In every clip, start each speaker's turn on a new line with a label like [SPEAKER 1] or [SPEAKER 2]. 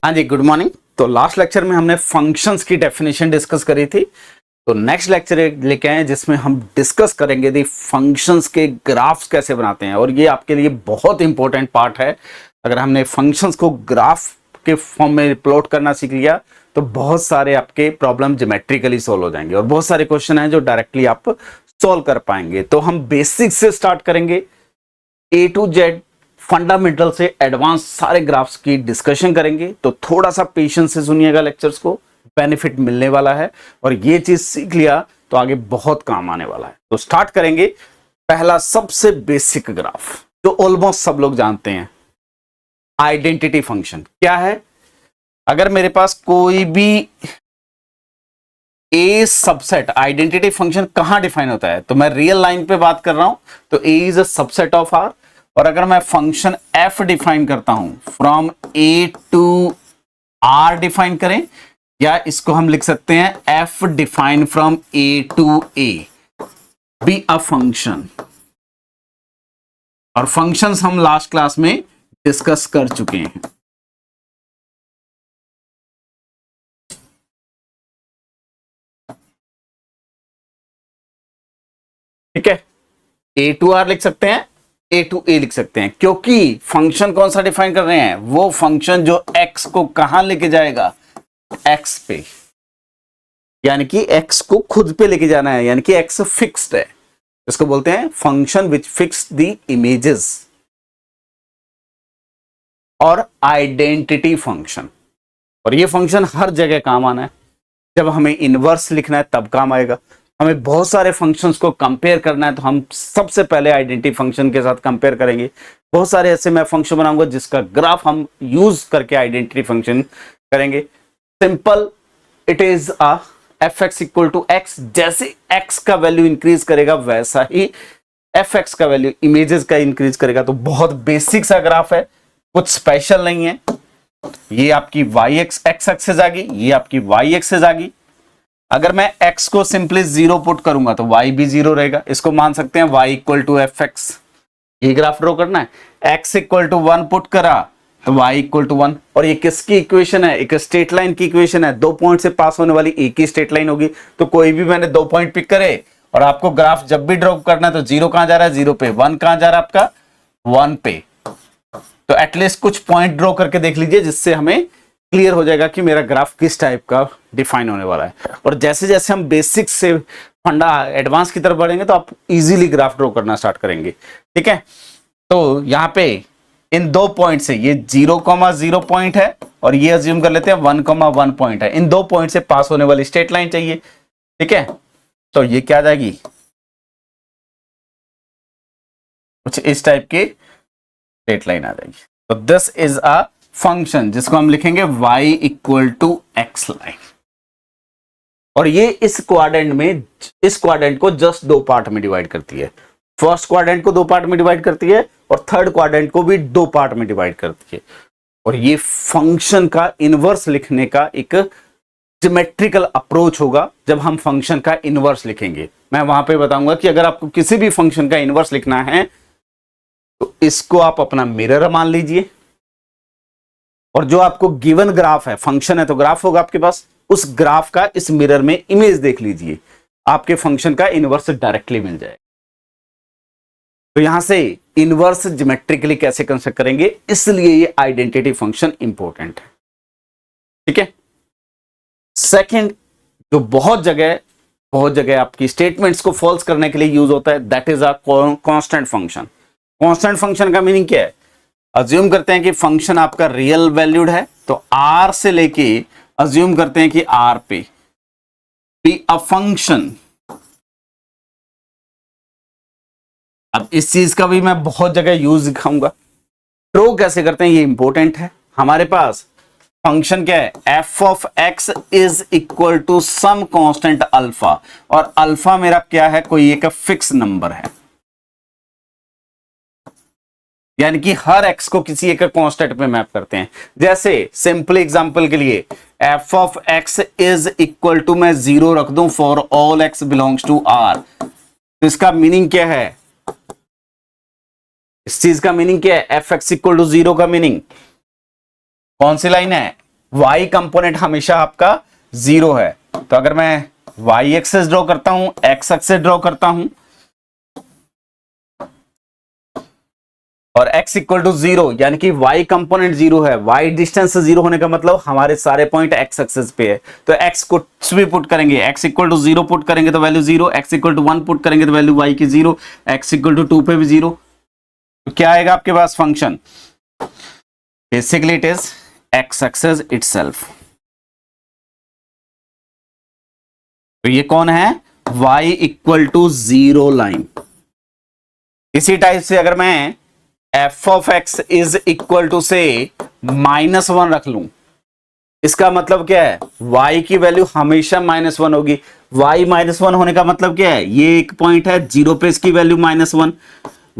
[SPEAKER 1] हाँ जी, good morning. तो last lecture में हमने फंक्शंस की डेफिनेशन डिस्कस करी थी। तो नेक्स्ट लेक्चर लेके आए जिसमें हम डिस्कस करेंगे दी फंक्शंस के ग्राफ्स कैसे बनाते हैं, और ये आपके लिए बहुत इंपॉर्टेंट पार्ट है। अगर हमने फंक्शंस को ग्राफ के फॉर्म में प्लॉट करना सीख लिया तो बहुत सारे आपके प्रॉब्लम ज्योमेट्रिकली सॉल्व हो जाएंगे और बहुत सारे क्वेश्चन हैं जो डायरेक्टली आप सॉल्व कर पाएंगे। तो हम बेसिक से स्टार्ट करेंगे, ए टू जेड फंडामेंटल से एडवांस सारे ग्राफ्स की डिस्कशन करेंगे। तो थोड़ा सा पेशेंस से सुनिएगा लेक्चर्स को, बेनिफिट मिलने वाला है और ये चीज सीख लिया तो आगे बहुत काम आने वाला है। तो स्टार्ट करेंगे पहला सबसे बेसिक ग्राफ जो ऑलमोस्ट सब लोग जानते हैं, आइडेंटिटी फंक्शन क्या है। अगर मेरे पास कोई भी ए सबसेट, आइडेंटिटी फंक्शन कहां डिफाइन होता है, तो मैं रियल लाइन पे बात कर रहा हूं, तो A is a subset of R. और अगर मैं फंक्शन एफ डिफाइन करता हूं, from A to R define करें, या इसको हम लिख सकते हैं F define from A to A B a function. और फंक्शंस हम लास्ट क्लास में डिस्कस कर चुके हैं। ठीक है, ए टू आर लिख सकते हैं, ए टू ए लिख सकते हैं, क्योंकि फंक्शन कौन सा डिफाइन कर रहे हैं, वो फंक्शन जो एक्स को कहां लेके जाएगा, एक्स पे, यानी कि एक्स को खुद पे लेके जाना है, यानी कि एक्स फिक्स्ड है। इसको बोलते हैं function which fix the images. और आइडेंटिटी फंक्शन, और ये फंक्शन हर जगह काम आना है। जब हमें इनवर्स लिखना है तब काम आएगा। हमें बहुत सारे फंक्शंस को कंपेयर करना है तो हम सबसे पहले आइडेंटिटी फंक्शन के साथ कंपेयर करेंगे। बहुत सारे ऐसे मैं फंक्शन बनाऊंगा जिसका ग्राफ हम यूज करके आइडेंटिटी फंक्शन करेंगे। Simple, it is a f x equal to x. जैसे एक्स का वैल्यू इंक्रीज करेगा वैसा ही एफ एक्स का वैल्यू इमेजेस का इंक्रीज करेगा। तो बहुत बेसिक सा ग्राफ है, कुछ स्पेशल नहीं है। ये आपकी वाई एक्स एक्सेस आ गई, ये आपकी वाई एक्सेस आ गई। अगर मैं x को सिंपली 0 पुट करूंगा तो y भी 0 रहेगा। इसको मान सकते हैं y equal to F x. ये ग्राफ ड्रॉ करना है, x इक्वल टू 1 पुट करा तो y इक्वल टू 1। और ये किसकी इक्वेशन है, एक स्ट्रेट लाइन की इक्वेशन है। 2 पॉइंट से पास होने वाली एक ही स्ट्रेट लाइन होगी। तो कोई भी मैंने 2 पॉइंट पिक करे और आपको ग्राफ जब भी ड्रॉ करना है तो 0 कहां जा रहा है, 0 पे। 1 कहां जा रहा है आपका, 1 पे। तो एटलीस्ट कुछ पॉइंट ड्रॉ करके देख लीजिए जिससे हमें क्लियर हो जाएगा कि मेरा ग्राफ किस टाइप का डिफाइन होने वाला है। और जैसे जैसे हम बेसिक से फंडा एडवांस की तरफ बढ़ेंगे तो आप इजीली ग्राफ ड्रॉ करना स्टार्ट करेंगे। ठीक है, तो यहाँ पे इन 2 पॉइंट से, ये 0,0 पॉइंट है और ये अज्यूम कर लेते हैं 1,1 पॉइंट है। इन 2 पॉइंट से पास होने वाली स्ट्रेट लाइन चाहिए। ठीक है, तो ये क्या आ जाएगी, कुछ इस टाइप की स्ट्रेट लाइन आ जाएगी। तो दिस इज अ फंक्शन जिसको हम लिखेंगे y equal to x line. और ये इस क्वाड्रेंट में, इस क्वाड्रेंट को जस्ट 2 पार्ट में डिवाइड करती है। फर्स्ट क्वाड्रेंट को 2 पार्ट में डिवाइड करती है और थर्ड क्वाड्रेंट को भी 2 पार्ट में डिवाइड करती है। और ये फंक्शन का इनवर्स लिखने का एक ज्योमेट्रिकल अप्रोच होगा जब हम फंक्शन का इनवर्स लिखेंगे। मैं वहां पे बताऊंगा कि अगर आपको किसी भी फंक्शन का इनवर्स लिखना है तो इसको आप अपना मिरर मान लीजिए, और जो आपको गिवन ग्राफ है, फंक्शन है तो ग्राफ होगा आपके पास, उस ग्राफ का इस मिरर में इमेज देख लीजिए, आपके फंक्शन का इनवर्स डायरेक्टली मिल जाएगा। तो यहां से इनवर्स ज्योमेट्रिकली कैसे कंस्ट्रक्ट करेंगे, इसलिए ये आइडेंटिटी फंक्शन इंपॉर्टेंट है। ठीक है, सेकंड जो बहुत जगह आपकी स्टेटमेंट्स को फॉल्स करने के लिए यूज होता है, that is a constant function. Constant function का मीनिंग क्या है, अज्यूम करते हैं कि फंक्शन आपका रियल वैल्यूड है, तो r से लेके अज्यूम करते हैं कि r पे बी अ फंक्शन। अब इस चीज का भी मैं बहुत जगह यूज दिखाऊंगा। ड्रॉ कैसे करते हैं ये इंपॉर्टेंट है। हमारे पास फंक्शन क्या है, f of x is equal to some constant alpha, और अल्फा मेरा क्या है, कोई एक फिक्स नंबर है, यानी कि हर x को किसी एक कांस्टेंट पे मैप करते हैं। जैसे सिंपल एग्जांपल के लिए f of x is equal to, मैं 0 रख दूं for all x belongs to r। तो इसका मीनिंग क्या है, इस चीज का मीनिंग क्या है, एफ एक्स इक्वल टू 0 का मीनिंग कौन सी लाइन है, y कंपोनेंट हमेशा आपका 0 है। तो अगर मैं y एक्सेस ड्रॉ करता हूं, x एक्सेस ड्रॉ करता हूं और x इक्वल टू 0, यानी कि y कंपोनेंट 0 है। y डिस्टेंस से 0 होने का मतलब हमारे सारे पॉइंट x एक्सेस पे है। तो x को भी पुट करेंगे, x इक्वल टू 0 पुट करेंगे तो value 0, x equal to 1 put करेंगे तो वैल्यू y की 0, x इक्वल टू 2 पे भी 0। तो क्या आएगा आपके पास function? Basically it is x axis itself. तो ये कौन है? y equal to 0 line. इसी टाइप से अगर मैं f of x is equal to से -1 रख लूं, इसका मतलब क्या है? y की वैल्यू हमेशा -1 होगी। y -1 होने का मतलब क्या है? ये एक पॉइंट है, 0 पे इसकी वैल्यू -1,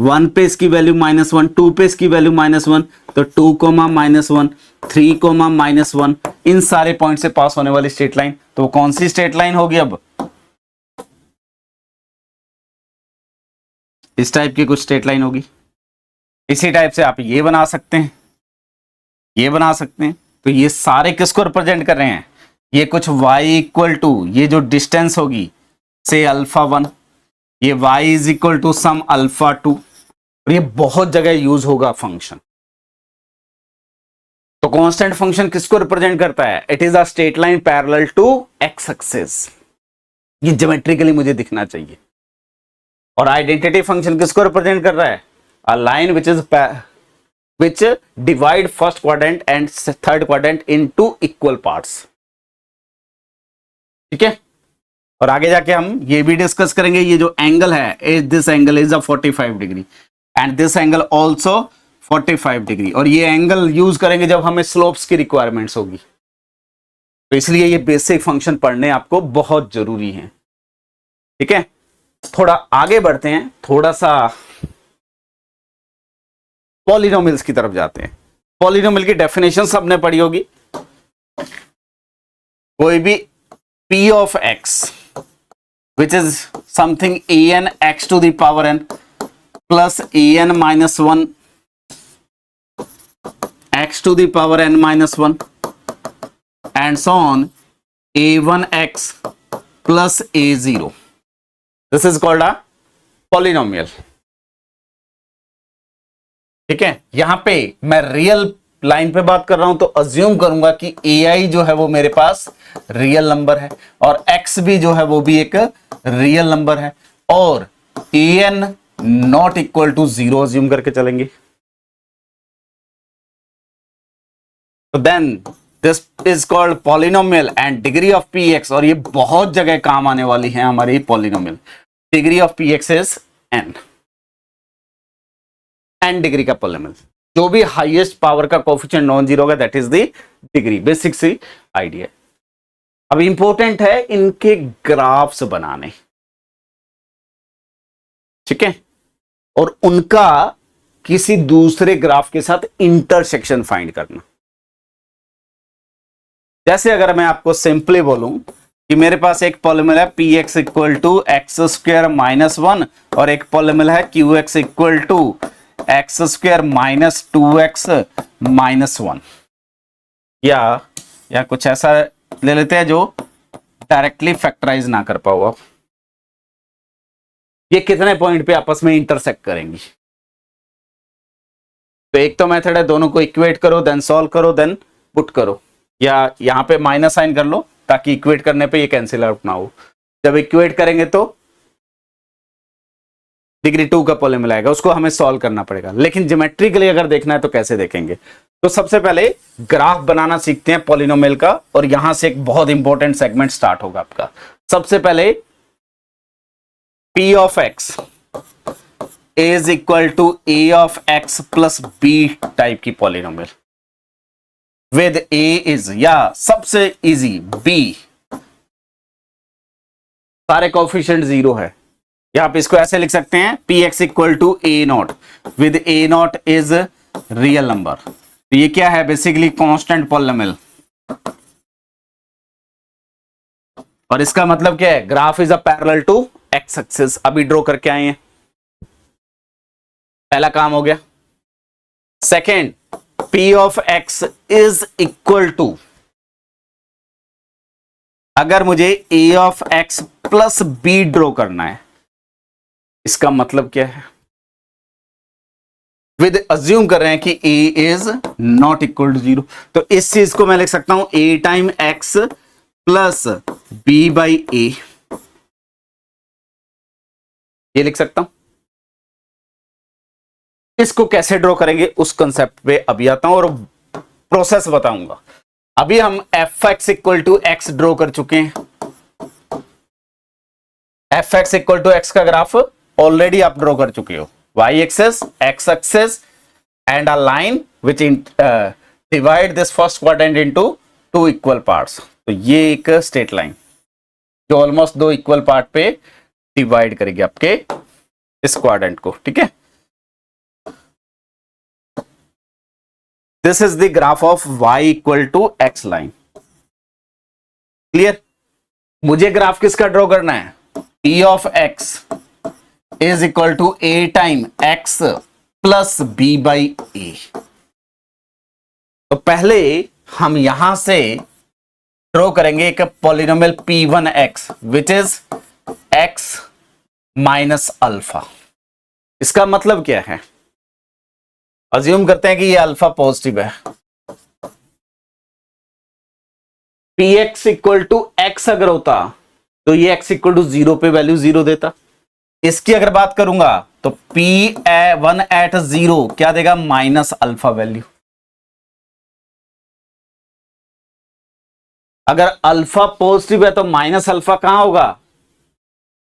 [SPEAKER 1] 1 पे इसकी वैल्यू -1, 2 पे इसकी वैल्यू -1, तो 2, -1, 3, -1, इन सारे पॉइंट से पास होने वाली स्ट्रेट लाइन। तो कौन सी स्ट्रेट लाइन होगी? अब इस टाइप की कुछ स्ट्रेट लाइन होगी। इसी टाइप से आप ये बना सकते हैं, ये बना सकते हैं। तो ये सारे किसको रिप्रेजेंट कर रहे हैं? ये कुछ y इक्वल टू, ये जो डिस्टेंस होगी से α1, ये y इज इक्वल टू सम α2, और ये बहुत जगह यूज होगा फंक्शन। तो कांस्टेंट फंक्शन किसको रिप्रेजेंट करता है? It is a straight line parallel to x axis. ये ज्योमेट्रिकली मुझे दिखना चाहिए। और आइडेंटिटी फंक्शन किसको रिप्रेजेंट कर रहा है? A line which divide first quadrant and third quadrant into equal parts। ठीक है, और आगे जाके हम ये भी डिस्कस करेंगे। ये जो एंगल है, this angle is a 45 degree and this angle also 45 degree, और ये एंगल यूज करेंगे जब हमें स्लोप्स की रिक्वायरमेंट्स होगी। तो इसलिए ये बेसिक फंक्शन पढ़ने आपको बहुत जरूरी है। ठीक है, थोड़ा आगे बढ़ते हैं, थोड़ा सा पॉलिनोमियल्स की तरफ जाते हैं। पॉलिनोमियल की डेफिनेशन सबने पढ़ी होगी। कोई भी p of x which is something an x to the power n plus an minus 1 x to the power n minus 1 and so on a1x plus a0, this is called a polynomial. ठीक है, यहां पे मैं real line पे बात कर रहा हूं तो अज्यूम करूंगा कि ai जो है वो मेरे पास रियल नंबर है और x भी जो है वो भी एक रियल नंबर है, और an not equal to 0 assume करके चलेंगे। तो then this is called polynomial and degree of px, और ये बहुत जगह काम आने वाली है हमारी polynomial. Degree of px is n degree का पॉलिनोमियल, जो भी हाईएस्ट पावर का कोएफिशिएंट नॉन जीरो होगा that is the degree. Basic सी आइडिया। अब इंपॉर्टेंट है इनके ग्राफ्स बनाने। ठीक है, और उनका किसी दूसरे ग्राफ के साथ इंटरसेक्शन फाइंड करना। जैसे अगर मैं आपको सिंपली बोलूं कि मेरे पास एक पॉलिनोमियल है px equal to x square minus 1 और एक पॉलिनोमियल है qx equal to x square minus 2x minus 1, या कुछ ऐसा ले लेते हैं जो डायरेक्टली फैक्टराइज ना कर पाओ आप। ये कितने पॉइंट पे आपस में इंटरसेक्ट करेंगी? तो एक तो मेथड है, दोनों को इक्वेट करो देन सॉल्व करो देन पुट करो, या यहां पे माइनस साइन कर लो ताकि इक्वेट करने पे ये कैंसिल आउट ना हो। जब इक्वेट करेंगे तो डिग्री 2 का पॉलिनोमियल आएगा, उसको हमें सॉल्व करना पड़ेगा। लेकिन ज्योमेट्रिकली अगर देखना है तो कैसे देखेंगे? तो सबसे पहले ग्राफ बनाना सीखते हैं पॉलिनोमियल का, और यहां से एक बहुत इंपॉर्टेंट सेगमेंट स्टार्ट होगा आपका। सबसे पहले p of x is equal to a of x plus b type की पॉलिनोमियल विद a इज, या सबसे इजी b, सारे कोएफिशिएंट 0 है। या आप इसको ऐसे लिख सकते हैं px equal to a not with a not is real number. तो ये क्या है? बेसिकली कांस्टेंट पॉलिनोमियल, और इसका मतलब क्या है? Graph is a parallel to x axis. अभी ड्रॉ करके आए हैं, पहला काम हो गया। Second, p of x is equal to अगर मुझे a of x plus b draw करना है, इसका मतलब क्या है? विद अज्यूम कर रहे हैं कि a is not equal to 0, तो इस चीज को मैं लिख सकता हूं a time x plus b by a, ये लिख सकता हूं। इसको कैसे ड्रॉ करेंगे उस कंसेप्ट पे अभी आता हूं और प्रोसेस बताऊंगा। अभी हम f x equal to x draw कर चुके हैं। F x equal to x का ग्राफ ऑलरेडी आप ड्रॉ कर चुके हो, y axes, x axes and a line which divide this first quadrant into two equal parts. तो ये एक स्ट्रेट लाइन जो ऑलमोस्ट दो इक्वल पार्ट पे डिवाइड करेगी आपके इस क्वाड्रेंट को, ठीक है। This is the graph of y equal to x line. Clear? मुझे ग्राफ किसका ड्रॉ करना है? e of x is equal to a time x plus b by a। तो पहले हम यहां से ड्रॉ करेंगे एक polynomial p1x which is x minus alpha. इसका मतलब क्या है? अज्यूम करते हैं कि ये अल्फा पॉजिटिव है। px इक्वल टू x अगर होता तो ये x इक्वल टू 0 पे वैल्यू 0 देता। इसकी अगर बात करूंगा तो p1 एट 0 क्या देगा? Minus alpha value. अगर अल्फा पॉजिटिव है तो माइनस अल्फा कहां होगा?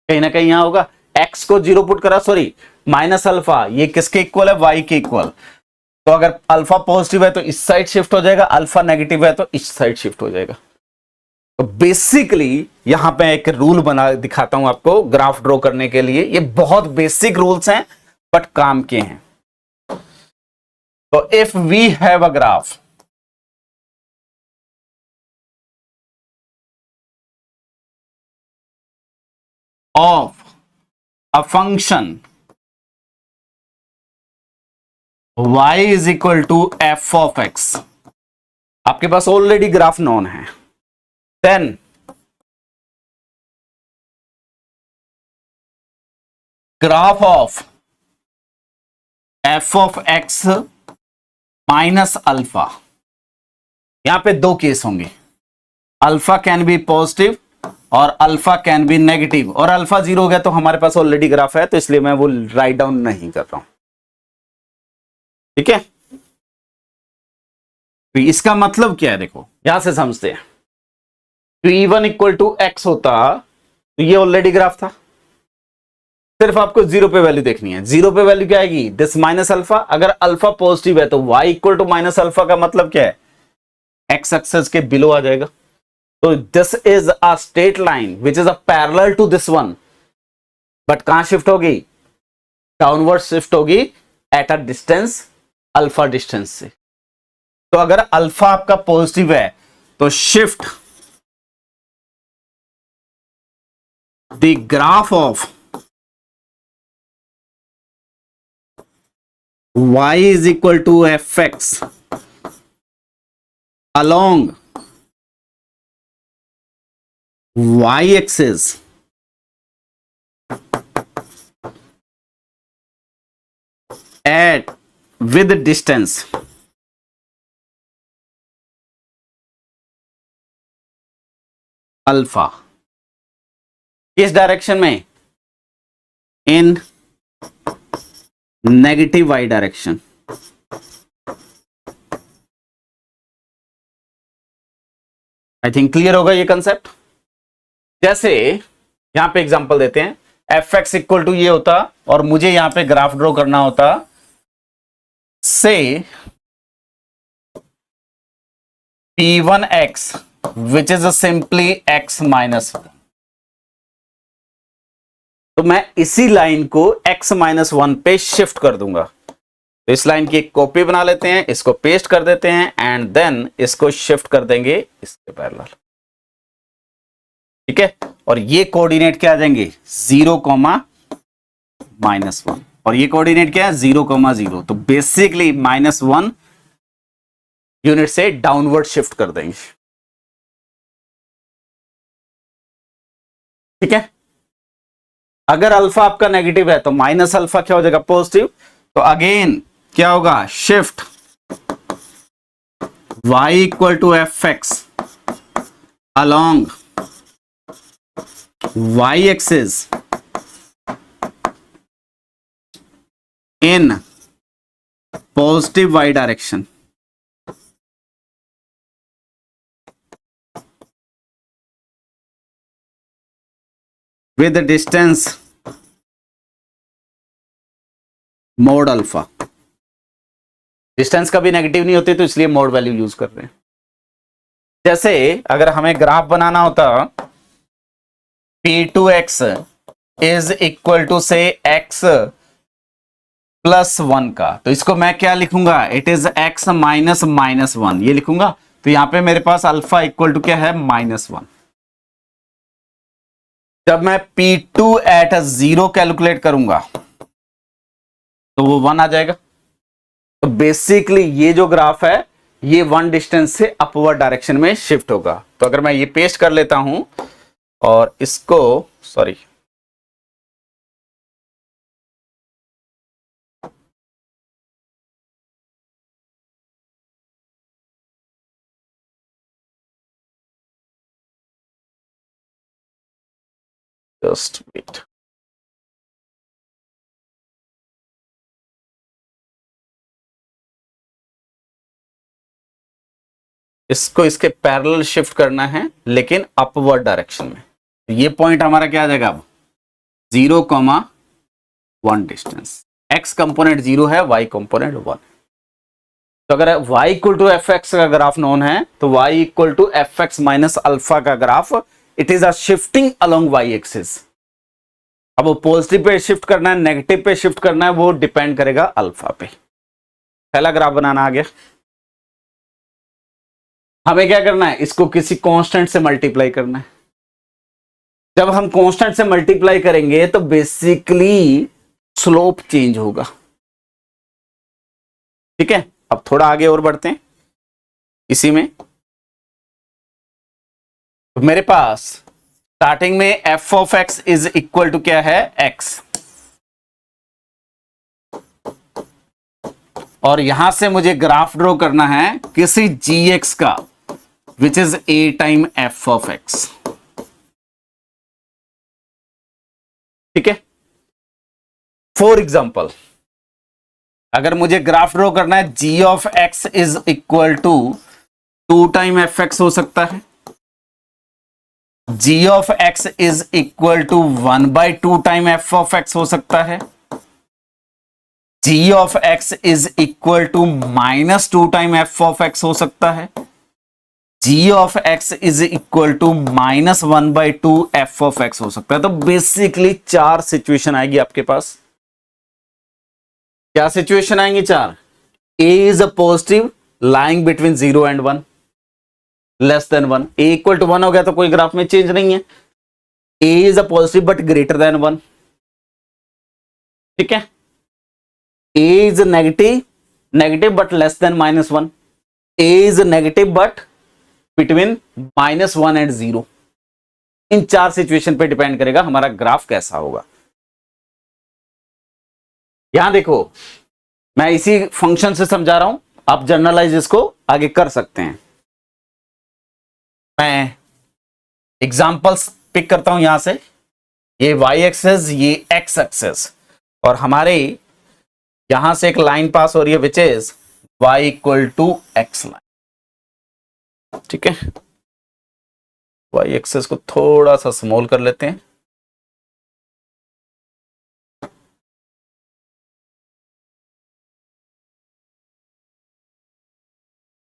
[SPEAKER 1] कहीं ना कहीं यहां होगा। x को 0 पुट करा, सॉरी माइनस अल्फा, ये किसके इक्वल है? y के इक्वल। तो अगर अल्फा पॉजिटिव है तो इस साइड शिफ्ट हो जाएगा, अल्फा नेगेटिव है तो इस साइड शिफ्ट हो जाएगा। तो बेसिकली यहां पे एक रूल बना दिखाता हूं आपको ग्राफ ड्रॉ करने के लिए। ये बहुत बेसिक रूल्स हैं बट काम के हैं। तो if we have a graph of a function y is equal to f of x, आपके पास ऑलरेडी ग्राफ नोन है, then graph of f of x minus alpha. यहां पे दो केस होंगे, अल्फा कैन बी पॉजिटिव और alpha can be negative, और alpha 0 हो गया तो हमारे पास ऑलरेडी ग्राफ है तो इसलिए मैं वो राइट डाउन नहीं कर रहा हूं, ठीक है। तो इसका मतलब क्या है देखो, यहां से समझते हैं। तो e1 इक्वल टू एक्स होता तो ये ऑलरेडी ग्राफ था, सिर्फ आपको 0 पे वैल्यू देखनी है। 0 पे वैल्यू क्या आएगी? This minus alpha. अगर अल्फा पॉजिटिव है तो y equal to minus alpha का मतलब क्या है? x एक्सेस के बिलो आ जाएगा। तो this is a straight line which is a parallel to this one, but कहां शिफ्ट होगी? डाउनवर्ड शिफ्ट होगी at a distance alpha distance से। तो अगर अल्फा आपका पॉजिटिव है तो shift the graph of y is equal to fx along y axis at with distance alpha. किस डायरेक्शन में? In negative Y direction. I think clear होगा ये कंसेप्ट। जैसे यहां पे एग्जांपल देते हैं, एफ एक्स इक्वल टू ये होता और मुझे यहां पे ग्राफ ड्रॉ करना होता से p1x which is simply x minus 1। तो मैं इसी लाइन को x माइनस 1 पे शिफ्ट कर दूंगा। तो इस लाइन की एक कॉपी बना लेते हैं, इसको पेस्ट कर देते हैं एंड देन इसको शिफ्ट कर देंगे इसके पैरेलल, ठीक है। और ये कोऑर्डिनेट क्या आ जाएंगे? 0, -1, और ये कोऑर्डिनेट क्या है? 0, 0। तो बेसिकली -1 यूनिट से डाउनवर्ड शिफ्ट कर देंगे। ठीक है, अगर अल्फा आपका नेगेटिव है तो माइनस अल्फा क्या हो जाएगा, पॉजिटिव। तो अगेन क्या होगा, shift y equal to F x along y axis in positive y direction with the distance mode alpha. Distance कभी नेगेटिव नहीं होती तो इसलिए मोड वैल्यू यूज कर रहे हैं। जैसे अगर हमें ग्राफ बनाना होता P2x इज इक्वल टू से x प्लस 1 का, तो इसको मैं क्या लिखूंगा, it is x minus minus 1, ये लिखूंगा। तो यहां पे मेरे पास अल्फा इक्वल टू क्या है, -1। जब मैं P2 एट 0 कैलकुलेट करूंगा तो वो 1 आ जाएगा। तो बेसिकली ये जो ग्राफ है ये 1 डिस्टेंस से अपवर्ड डायरेक्शन में शिफ्ट होगा। तो अगर मैं ये पेस्ट कर लेता हूं और इसको, सॉरी, जस्ट वेट, इसको इसके पैरेलल शिफ्ट करना है लेकिन अपवर्ड डायरेक्शन में। तो ये पॉइंट हमारा क्या आ जाएगा अब, 0,1 डिस्टेंस। x कंपोनेंट 0 है, y कंपोनेंट 1। तो अगर y equal to F x का ग्राफ नोन है तो y equal to F X minus alpha का graph, it is a shifting along y axis. अब वो पॉजिटिव पे शिफ्ट करना है, नेगेटिव पे शिफ्ट करना है, वो डिपेंड करेगा अल्फा पे। पहला ग्राफ बनाना आ गया। हमें क्या करना है, इसको किसी कांस्टेंट से मल्टीप्लाई करना है। जब हम कांस्टेंट से मल्टीप्लाई करेंगे तो बेसिकली स्लोप चेंज होगा। ठीक है, अब थोड़ा आगे और बढ़ते हैं इसी में। तो मेरे पास स्टार्टिंग में f of x is equal to क्या है, एक्स, और यहां से मुझे ग्राफ ड्रॉ करना है किसी जी एक्स का, which is a time F of x. ठीक है, फॉर एग्जाम्पल अगर मुझे ग्राफ ड्रॉ करना है G of x is equal to 2 time F X हो सकता है, G of x is equal to 1/2 time F of X हो सकता है, G of x is equal to -2 time F of X हो सकता है, G of x is equal to -1/2 F of X हो सकता है। तो बेसिकली 4 सिचुएशन आएगी आपके पास। क्या सिचुएशन आएंगी, 4। A is a positive lying between 0 and 1, less than 1। A equal to 1 हो गया तो कोई ग्राफ में चेंज नहीं है। A is a positive but greater than 1। ठीक है, A is negative, negative but less than -1। A is negative but between -1 and 0। इन 4 सिचुएशन पे डिपेंड करेगा हमारा ग्राफ कैसा होगा। यहां देखो मैं इसी फंक्शन से समझा रहा हूं, आप जर्नलाइज इसको आगे कर सकते हैं। मैं एग्जांपल्स पिक करता हूं यहां से, ये y एक्सेस, ये x एक्सेस, और हमारे यहां से एक लाइन पास हो रही है which is y equal to x line. ठीक है, y एक्सेस को थोड़ा सा स्मॉल कर लेते हैं।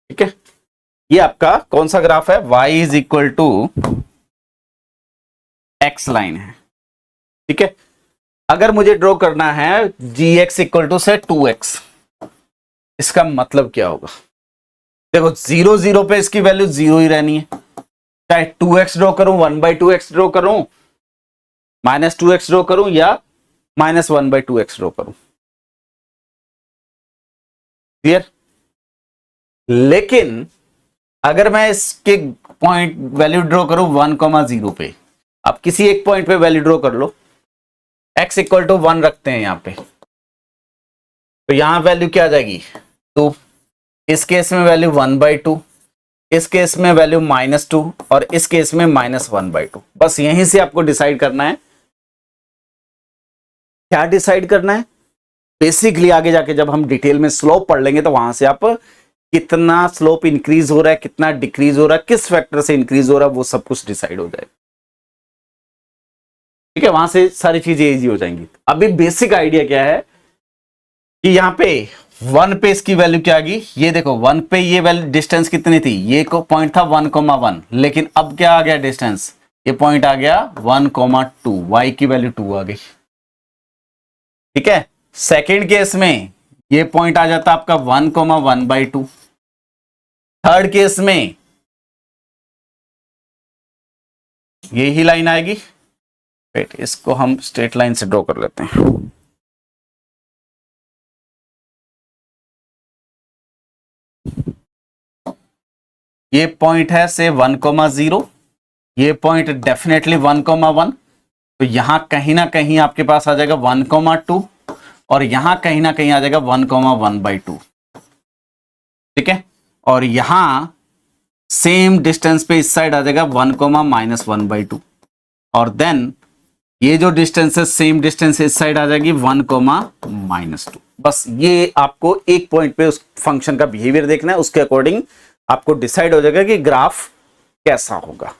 [SPEAKER 1] ठीक है, ये आपका कौन सा ग्राफ है, y is equal to x line है। ठीक है, अगर मुझे ड्रॉ करना है gx इक्वल टू से 2x, इसका मतलब क्या होगा, देखो 0 0 पे इसकी वैल्यू 0 ही रहनी है। चाहे 2x ड्रॉ करूं, 1/2x ड्रॉ करूं, -2x ड्रॉ करूं या -1/2x ड्रॉ करूं। क्लियर? लेकिन अगर मैं इसके पॉइंट वैल्यू ड्रॉ करूं 1,0 पे, आप किसी एक पॉइंट पे वैल्यू ड्रॉ कर लो, x इक्वल टू 1 रखते हैं यहाँ पे, तो यहां वैल्यू क्या आ जाएगी 2, इस केस में वैल्यू 1/2, इस केस में वैल्यू -2 और इस केस में -1/2। बस यहीं से आपको डिसाइड करना है, क्या डिसाइड करना है बेसिकली। आगे जाके जब हम डिटेल में स्लोप पढ़ लेंगे तो वहां से आप कितना स्लोप इंक्रीज हो रहा है, कितना डिक्रीज हो रहा है, किस फैक्टर से इंक्रीज हो रहा है, वो सब कुछ डिसाइड हो जाएगा। ठीक है, वहां से सारी चीजें इजी हो जाएंगी। अभी बेसिक आइडिया क्या है कि यहां पे 1 पे इसकी वैल्यू क्या आ गई, ये देखो 1 पे ये वैल्यू डिस्टेंस कितनी थी, ये को पॉइंट था 1,1, लेकिन अब क्या आ गया डिस्टेंस, ये पॉइंट आ गया 1,2, y की वैल्यू 2 आ गई। ठीक है, सेकेंड केस में ये पॉइंट आ जाता आपका 1,1/2। थर्ड केस में ये ही लाइन आएगी। वेट, इसको हम स्ट्रेट लाइन से ड्रॉ कर लेते हैं। ये पॉइंट है से 1,0, ये पॉइंट डेफिनेटली 1,1, तो यहां कहीं ना कहीं आपके पास आ जाएगा 1,2 और यहां कहीं ना कहीं आ जाएगा 1,1/2। ठीक है, और यहां सेम डिस्टेंस पे इस साइड आ जाएगा 1,-1/2 और देन ये जो डिस्टेंस है सेम डिस्टेंस इस साइड आ जाएगी 1,-2। बस ये आपको एक पॉइंट पे उस फंक्शन का बिहेवियर देखना है, उसके अकॉर्डिंग आपको डिसाइड हो जाएगा कि ग्राफ कैसा होगा।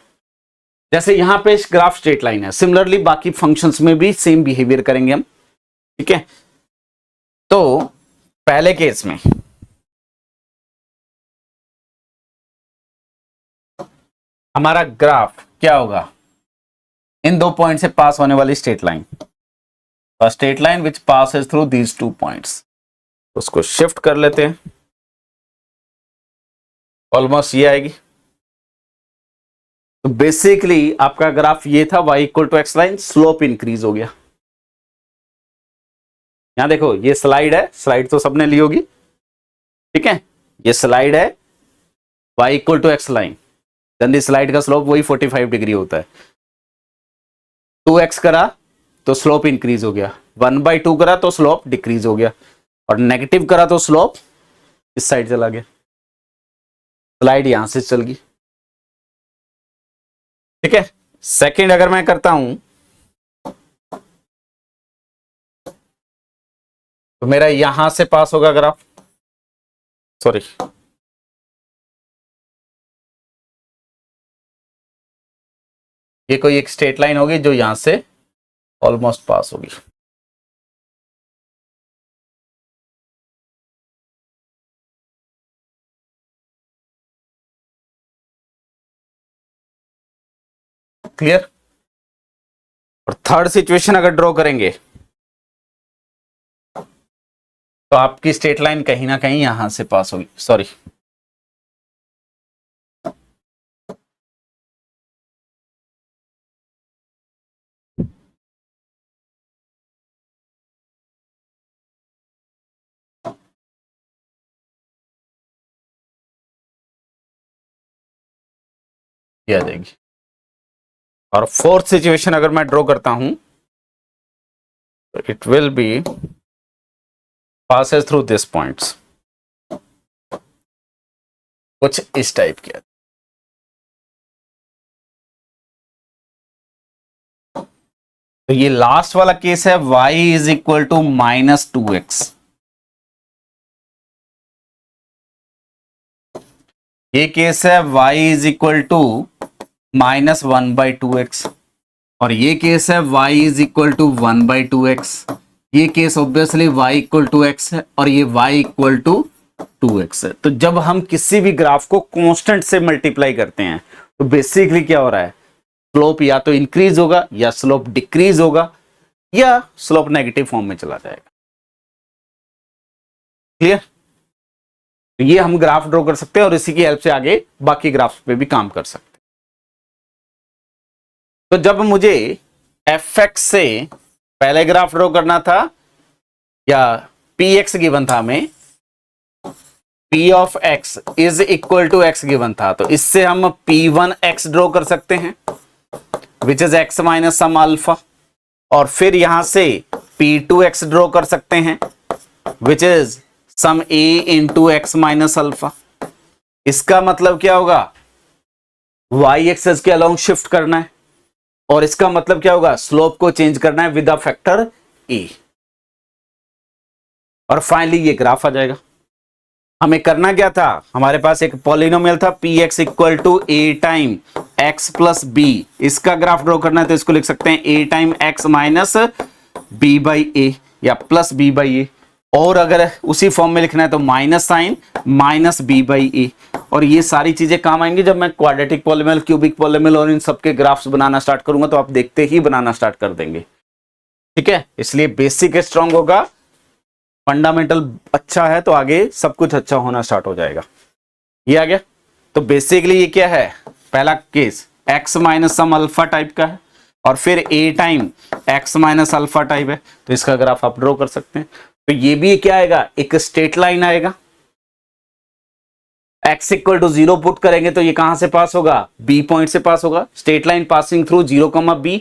[SPEAKER 1] जैसे यहां पे ग्राफ स्ट्रेट लाइन है, सिमिलरली बाकी फंक्शंस में भी सेम बिहेवियर करेंगे हम। ठीक है, तो पहले केस में हमारा ग्राफ क्या होगा, इन दो पॉइंट से पास होने वाली straight line, straight line which passes through these 2 points, उसको शिफ्ट कर लेते हैं, ऑलमोस्ट ये आएगी। तो बेसिकली आपका ग्राफ ये था, y equal to x line, slope increase हो गया। यहां देखो ये स्लाइड है, स्लाइड तो सबने ली होगी। ठीक है, ये स्लाइड है, y equal to x line, generally slide का स्लोप वही 45 डिग्री होता है। 2x करा तो स्लोप इंक्रीज हो गया, 1/2 करा तो स्लोप डिक्रीज हो गया, और नेगेटिव करा तो स्लोप इस साइड चला गया, स्लाइड यहां से चल गई। ठीक है, सेकंड अगर मैं करता हूं तो मेरा यहां से पास होगा ग्राफ, सॉरी ये कोई एक स्ट्रेट लाइन होगी जो यहां से ऑलमोस्ट पास होगी। क्लियर। और थर्ड सिचुएशन अगर ड्रॉ करेंगे तो आपकी स्ट्रेट लाइन कहीं ना कहीं यहां से पास होगी, सॉरी ये आ जाएगी। और फोर्थ सिचुएशन अगर मैं ड्रॉ करता हूं तो it will be passes through this points, कुछ इस टाइप के। तो ये लास्ट वाला केस है, y is equal to -2x। ये केस है y is equal to -1/2x, और ये केस है y is equal to 1/2x। ये case obviously y equal to x है और ये y इक्वल टू 2x है। तो जब हम किसी भी ग्राफ को कांस्टेंट से मल्टीप्लाई करते हैं तो बेसिकली क्या हो रहा है, स्लोप या तो इंक्रीज होगा या स्लोप डिक्रीज होगा या स्लोप नेगेटिव फॉर्म में चला जाएगा। क्लियर। तो ये हम ग्राफ ड्रॉ कर सकते हैं और इसी की हेल्प से आगे बाकी ग्राफ्स पे भी काम कर सकते हैं। तो जब मुझे fx से पहले ग्राफ ड्रॉ करना था या px गिवन था, हमें p of x is equal to x given था, तो इससे हम p1x ड्रॉ कर सकते हैं। Which is x minus some alpha, और फिर यहां से p2x ड्रॉ कर सकते हैं which is some a into x minus alpha. इसका मतलब क्या होगा, y एक्सेस के अलोंग शिफ्ट करना है, और इसका मतलब क्या होगा, स्लोप को चेंज करना है विद अ फैक्टर a, और फाइनली ये ग्राफ आ जाएगा। हमें करना क्या था, हमारे पास एक पॉलिनोमियल था px equal to a time x plus b, इसका ग्राफ ड्रॉ करना है तो इसको लिख सकते हैं a time x minus b by a या प्लस b बाई a, और अगर उसी फॉर्म में लिखना है तो minus sign minus b by a। और ये सारी चीजें काम आएंगी जब मैं क्वाड्रेटिक पॉलिनोमियल, क्यूबिक पॉलिनोमियल और इन सबके ग्राफ्स बनाना स्टार्ट करूंगा, तो आप देखते ही बनाना स्टार्ट कर देंगे। ठीक है, इसलिए बेसिक स्ट्रांग होगा, फंडामेंटल अच्छा है तो आगे सब कुछ अच्छा होना स्टार्ट हो जाएगा। ये आ गया। तो बेसिकली ये क्या है, पहला case x minus some alpha type का है, और फिर a time x minus alpha type है, तो इसका ग्राफ आप ड्रॉ कर सकते हैं। तो ये भी क्या आएगा, एक स्ट्रेट लाइन आएगा। x इक्वल टू 0 पुट करेंगे तो ये कहां से पास होगा, b पॉइंट से पास होगा, straight line passing through 0, b,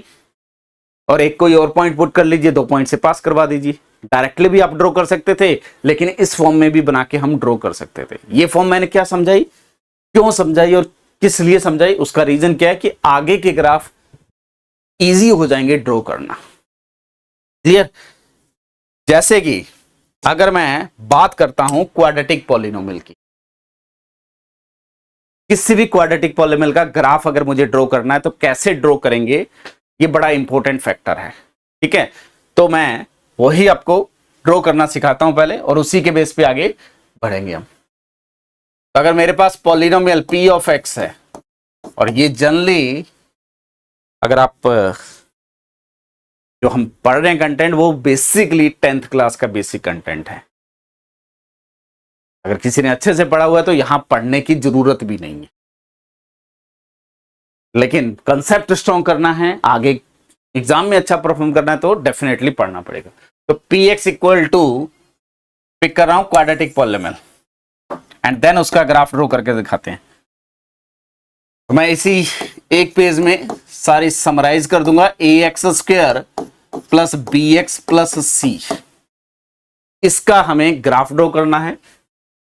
[SPEAKER 1] और एक कोई और पॉइंट पुट कर लीजिए, 2 पॉइंट से पास करवा दीजिए। डायरेक्टली भी आप ड्रॉ कर सकते थे, लेकिन इस फॉर्म में भी बना के हम ड्रॉ कर सकते थे। ये फॉर्म मैंने क्या समझाई, क्यों समझाई और किस लिए समझाई, उसका रीजन क्या है कि आगे के ग्राफ इजी हो जाएंगे ड्रॉ करना। क्लियर। जैसे कि अगर मैं बात करता हूं क्वाड्रेटिक पॉलिनोमियल की, किसी भी क्वाड्रेटिक पॉलिनोमियल का ग्राफ अगर मुझे ड्रॉ करना है तो कैसे ड्रॉ करेंगे, ये बड़ा इंपॉर्टेंट फैक्टर है। ठीक है, तो मैं वही आपको ड्रॉ करना सिखाता हूं पहले, और उसी के बेस पे आगे बढ़ेंगे हम। तो अगर मेरे पास पॉलिनोमियल p ऑफ x है, और ये जनरली अगर आप जो हम पढ़ रहे हैं कंटेंट, वो बेसिकली 10th क्लास का बेसिक कंटेंट है। अगर किसी ने अच्छे से पढ़ा हुआ है तो यहां पढ़ने की जरूरत भी नहीं है, लेकिन कंसेप्ट स्ट्रॉन्ग करना है, आगे एग्जाम में अच्छा परफॉर्म करना है तो डेफिनेटली पढ़ना पड़ेगा। तो px इक्वल टू, पिक कर रहा हूं क्वाड्रेटिक पॉलिनोमियल, एंड देन उसका ग्राफ ड्रॉ करके दिखाते हैं। तो मैं इसी एक पेज में सारी समराइज कर दूंगा। ax square plus bx plus c, इसका हमें ग्राफ ड्रॉ करना है,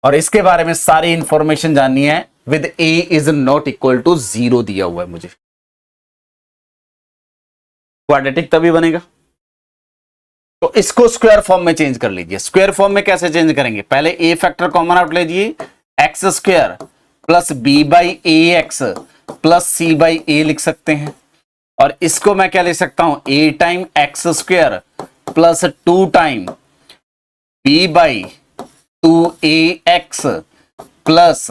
[SPEAKER 1] और इसके बारे में सारी इंफॉर्मेशन जाननी है with a is not equal to 0 दिया हुआ है मुझे। क्वाड्रेटिक तभी बनेगा। तो इसको स्क्वायर फॉर्म में चेंज कर लीजिए। स्क्वायर फॉर्म में कैसे चेंज करेंगे, पहले a फैक्टर कॉमन आउट लीजिए, x square plus b by A x plus C by A लिख सकते हैं, और इसको मैं क्या लिख सकता हूं, a time x square plus 2 time b by 2ax plus,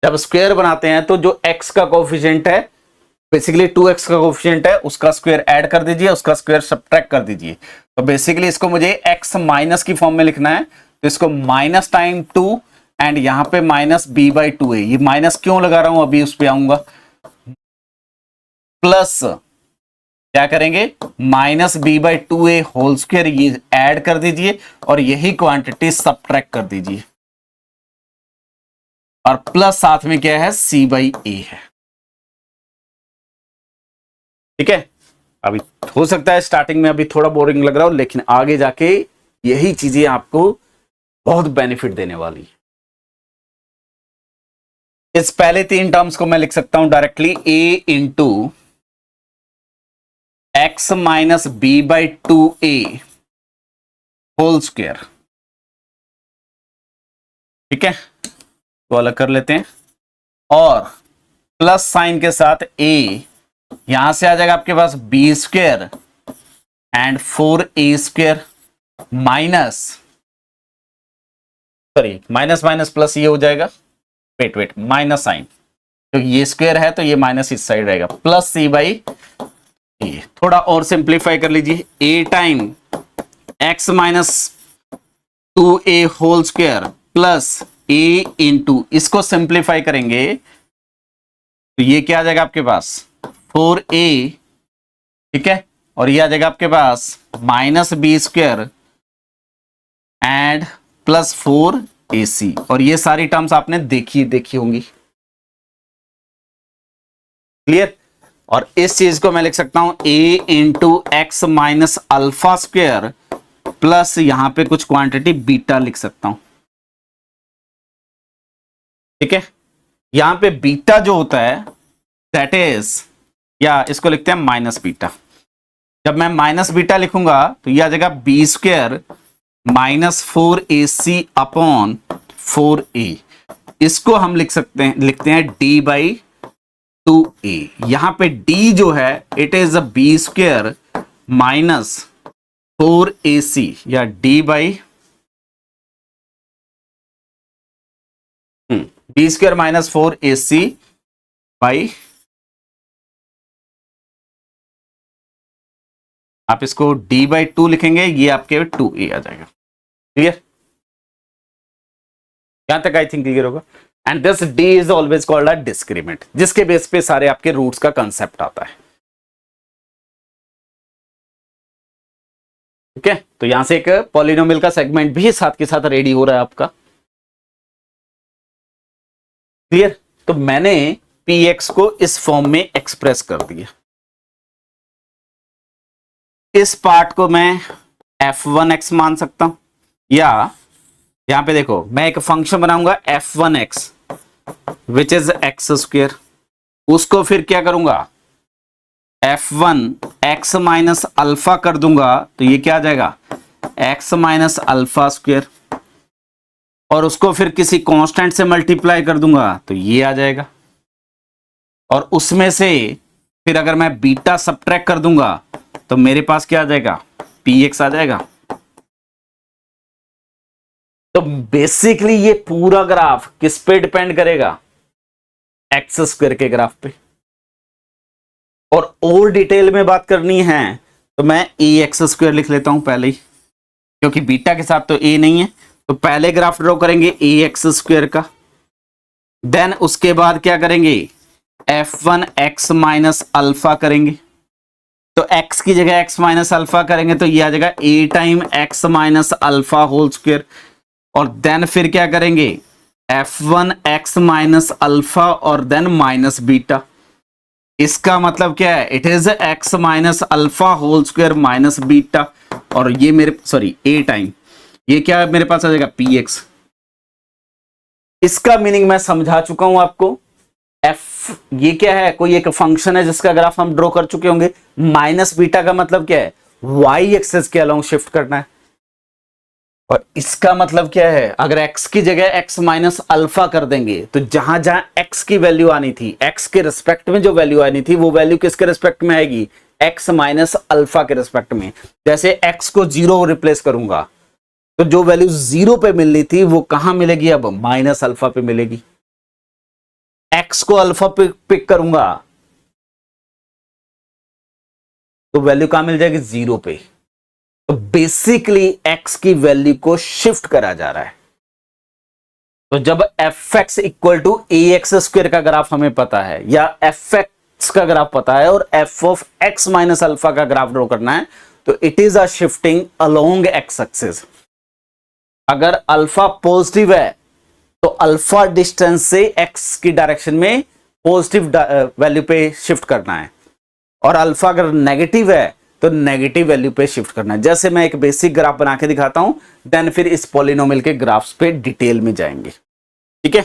[SPEAKER 1] जब स्क्वायर बनाते हैं तो जो x का कोफिशिएंट है, बेसिकली 2x का कोफिशिएंट है, उसका स्क्वायर ऐड कर दीजिए, उसका स्क्वायर सब्ट्रैक्ट कर दीजिए। तो बेसिकली इसको मुझे x माइनस की फॉर्म में लिखना है, तो इसको माइनस टाइम 2 एंड यहां पे माइनस b बाई 2a, ये माइनस क्यों लगा रहा हूं अभी उस पे आऊंगा, प्लस क्या करेंगे, minus b by 2a whole square, ये ऐड कर दीजिए और यही क्वांटिटी सब्ट्रैक्ट कर दीजिए, और प्लस साथ में क्या है, c बाई a है। ठीक है, अभी हो सकता है स्टार्टिंग में अभी थोड़ा बोरिंग लग रहा हो, लेकिन आगे जाके यही चीजें आपको बहुत बेनिफिट देने वाली है। इस पहले 3 टर्म्स को मैं लिख सकता हूं directly, a into x minus b by 2a whole square. ठीक है, तो अलग कर लेते हैं, और प्लस साइन के साथ a, यहां से आ जाएगा आपके पास B square and 4a square minus, sorry minus minus plus ये हो जाएगा, वेट माइनस साइन, तो ये स्क्वायर है तो ये माइनस इस साइड रहेगा, प्लस c बाई ए। थोड़ा और सिंप्लीफाई कर लीजिए, a time x minus 2a whole square plus a into, इसको सिंप्लीफाई करेंगे तो ये क्या आ जाएगा आपके पास 4a, ठीक है, और ये आ जाएगा आपके पास minus B square and plus 4ac, और ये सारी टर्म्स आपने देखी होंगी। क्लियर। और इस चीज को मैं लिख सकता हूं a into x minus alpha square plus यहां पे कुछ क्वांटिटी बीटा लिख सकता हूं। ठीक है, यहां पे बीटा जो होता है दैट इज, या इसको लिखते हैं माइनस बीटा। जब मैं माइनस बीटा लिखूंगा तो यह आ जाएगा B square minus 4ac upon 4a। इसको हम लिखते हैं d बाई 2a। यहां पे d जो है it is a b square minus 4ac या d by b square minus 4ac by, आप इसको d बाई 2 लिखेंगे, ये आपके 2a आ जाएगा। क्लियर? यहां तक आई थिंक क्लियर होगा। And this d is always called a discriminant, जिसके बेस पे सारे आपके रूट्स का कंसेप्ट आता है। ठीक है, तो यहां से एक पॉलिनोमियल का सेगमेंट भी साथ के साथ रेडी हो रहा है आपका। क्लियर? तो मैंने px को इस फॉर्म में एक्सप्रेस कर दिया। इस पार्ट को मैं f1x मान सकता हूं, या यहां पे देखो मैं एक फंक्शन बनाऊंगा f1x which is x square, उसको फिर क्या करूंगा f1x माइनस अल्फा कर दूंगा, तो ये क्या आ जाएगा x माइनस अल्फा स्क्वेयर, और उसको फिर किसी कांस्टेंट से मल्टीप्लाई कर दूंगा तो ये आ जाएगा, और उसमें से फिर अगर मैं बीटा सबट्रैक्ट कर दूंगा तो मेरे पास क्या आ जाएगा px आ जाएगा। तो बेसिकली ये पूरा ग्राफ किस पे डिपेंड करेगा, एक्स स्क्वायर के ग्राफ पे। और डिटेल में बात करनी है तो मैं ए एक्स स्क्वायर लिख लेता हूं पहले ही, क्योंकि बीटा के साथ तो ए नहीं है। तो पहले ग्राफ ड्रॉ करेंगे ए एक्स स्क्वायर का, देन उसके बाद क्या करेंगे f1x माइनस अल्फा करेंगे। तो x की जगह x माइनस अल्फा करेंगे तो ये आ जाएगा a time x minus alpha whole square, और देन फिर क्या करेंगे f1x माइनस अल्फा और देन माइनस बीटा। इसका मतलब क्या है, it is x minus alpha whole square minus beta, और ये मेरे a टाइम ये क्या मेरे पास आ जाएगा px। इसका मीनिंग मैं समझा चुका हूं आपको। f ये क्या है, कोई एक फंक्शन है जिसका ग्राफ हम ड्रॉ कर चुके होंगे। माइनस बीटा का मतलब क्या है, y एक्सेस के अलोंग शिफ्ट करना है, और इसका मतलब क्या है, अगर x की जगह x माइनस अल्फा कर देंगे तो जहां जहां x की वैल्यू आनी थी, x के रिस्पेक्ट में जो वैल्यू आनी थी वो वैल्यू किसके रिस्पेक्ट में आएगी, x माइनस अल्फा के रिस्पेक्ट में। जैसे x को 0 रिप्लेस करूंगा तो जो वैल्यू 0 पे मिलनी थी वो कहां मिलेगी, अब माइनस अल्फा पे मिलेगी। x को अल्फा पे पिक करूंगा तो वैल्यू कहां मिल जाएगी, 0 पे। तो बेसिकली x की वैल्यू को शिफ्ट करा जा रहा है। तो जब fx equal to ax square का ग्राफ हमें पता है, या fx का ग्राफ पता है, और f of x minus alpha का ग्राफ ड्रॉ करना है, तो it is a shifting along x axis. अगर अल्फा पॉजिटिव है तो अल्फा डिस्टेंस से x की डायरेक्शन में पॉजिटिव वैल्यू पे शिफ्ट करना है, और अल्फा अगर नेगेटिव है तो नेगेटिव वैल्यू पे शिफ्ट करना है। जैसे मैं एक बेसिक ग्राफ बना के दिखाता हूं, देन फिर इस पॉलिनोमियल के ग्राफ्स पे डिटेल में जाएंगे। ठीक है,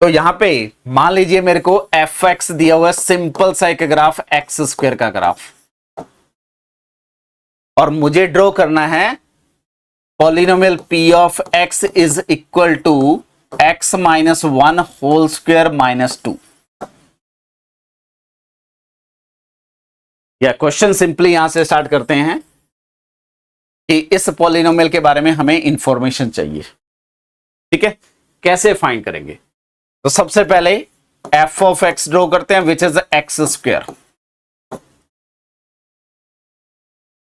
[SPEAKER 1] तो यहां पे मान लीजिए मेरे को fx दिया हुआ है, सिंपल सा एक ग्राफ एक्स स्क्वायर का ग्राफ, और मुझे ड्रॉ करना है polynomial p of x is equal to x minus 1 whole square minus 2। या क्वेश्चन सिंपली यहां से स्टार्ट करते हैं कि इस पॉलिनोमियल के बारे में हमें इंफॉर्मेशन चाहिए। ठीक है, कैसे फाइंड करेंगे, तो सबसे पहले f ऑफ x ड्रॉ करते हैं which is x square.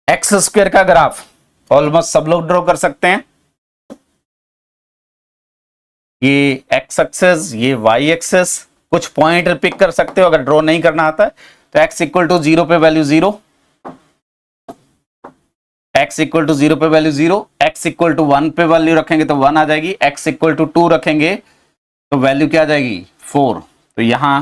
[SPEAKER 1] X square का ग्राफ ऑलमोस्ट सब लोग ड्रॉ कर सकते हैं। ये x एक्सेस, ये y एक्सेस, कुछ पॉइंट पिक कर सकते हो। अगर ड्रॉ नहीं करना आता है तो x इक्वल टू 0 पे वैल्यू 0, x इक्वल टू 0 पे वैल्यू 0, x इक्वल टू 1 पे वैल्यू रखेंगे तो 1 आ जाएगी, x इक्वल टू 2 रखेंगे तो वैल्यू क्या आ जाएगी 4। तो यहां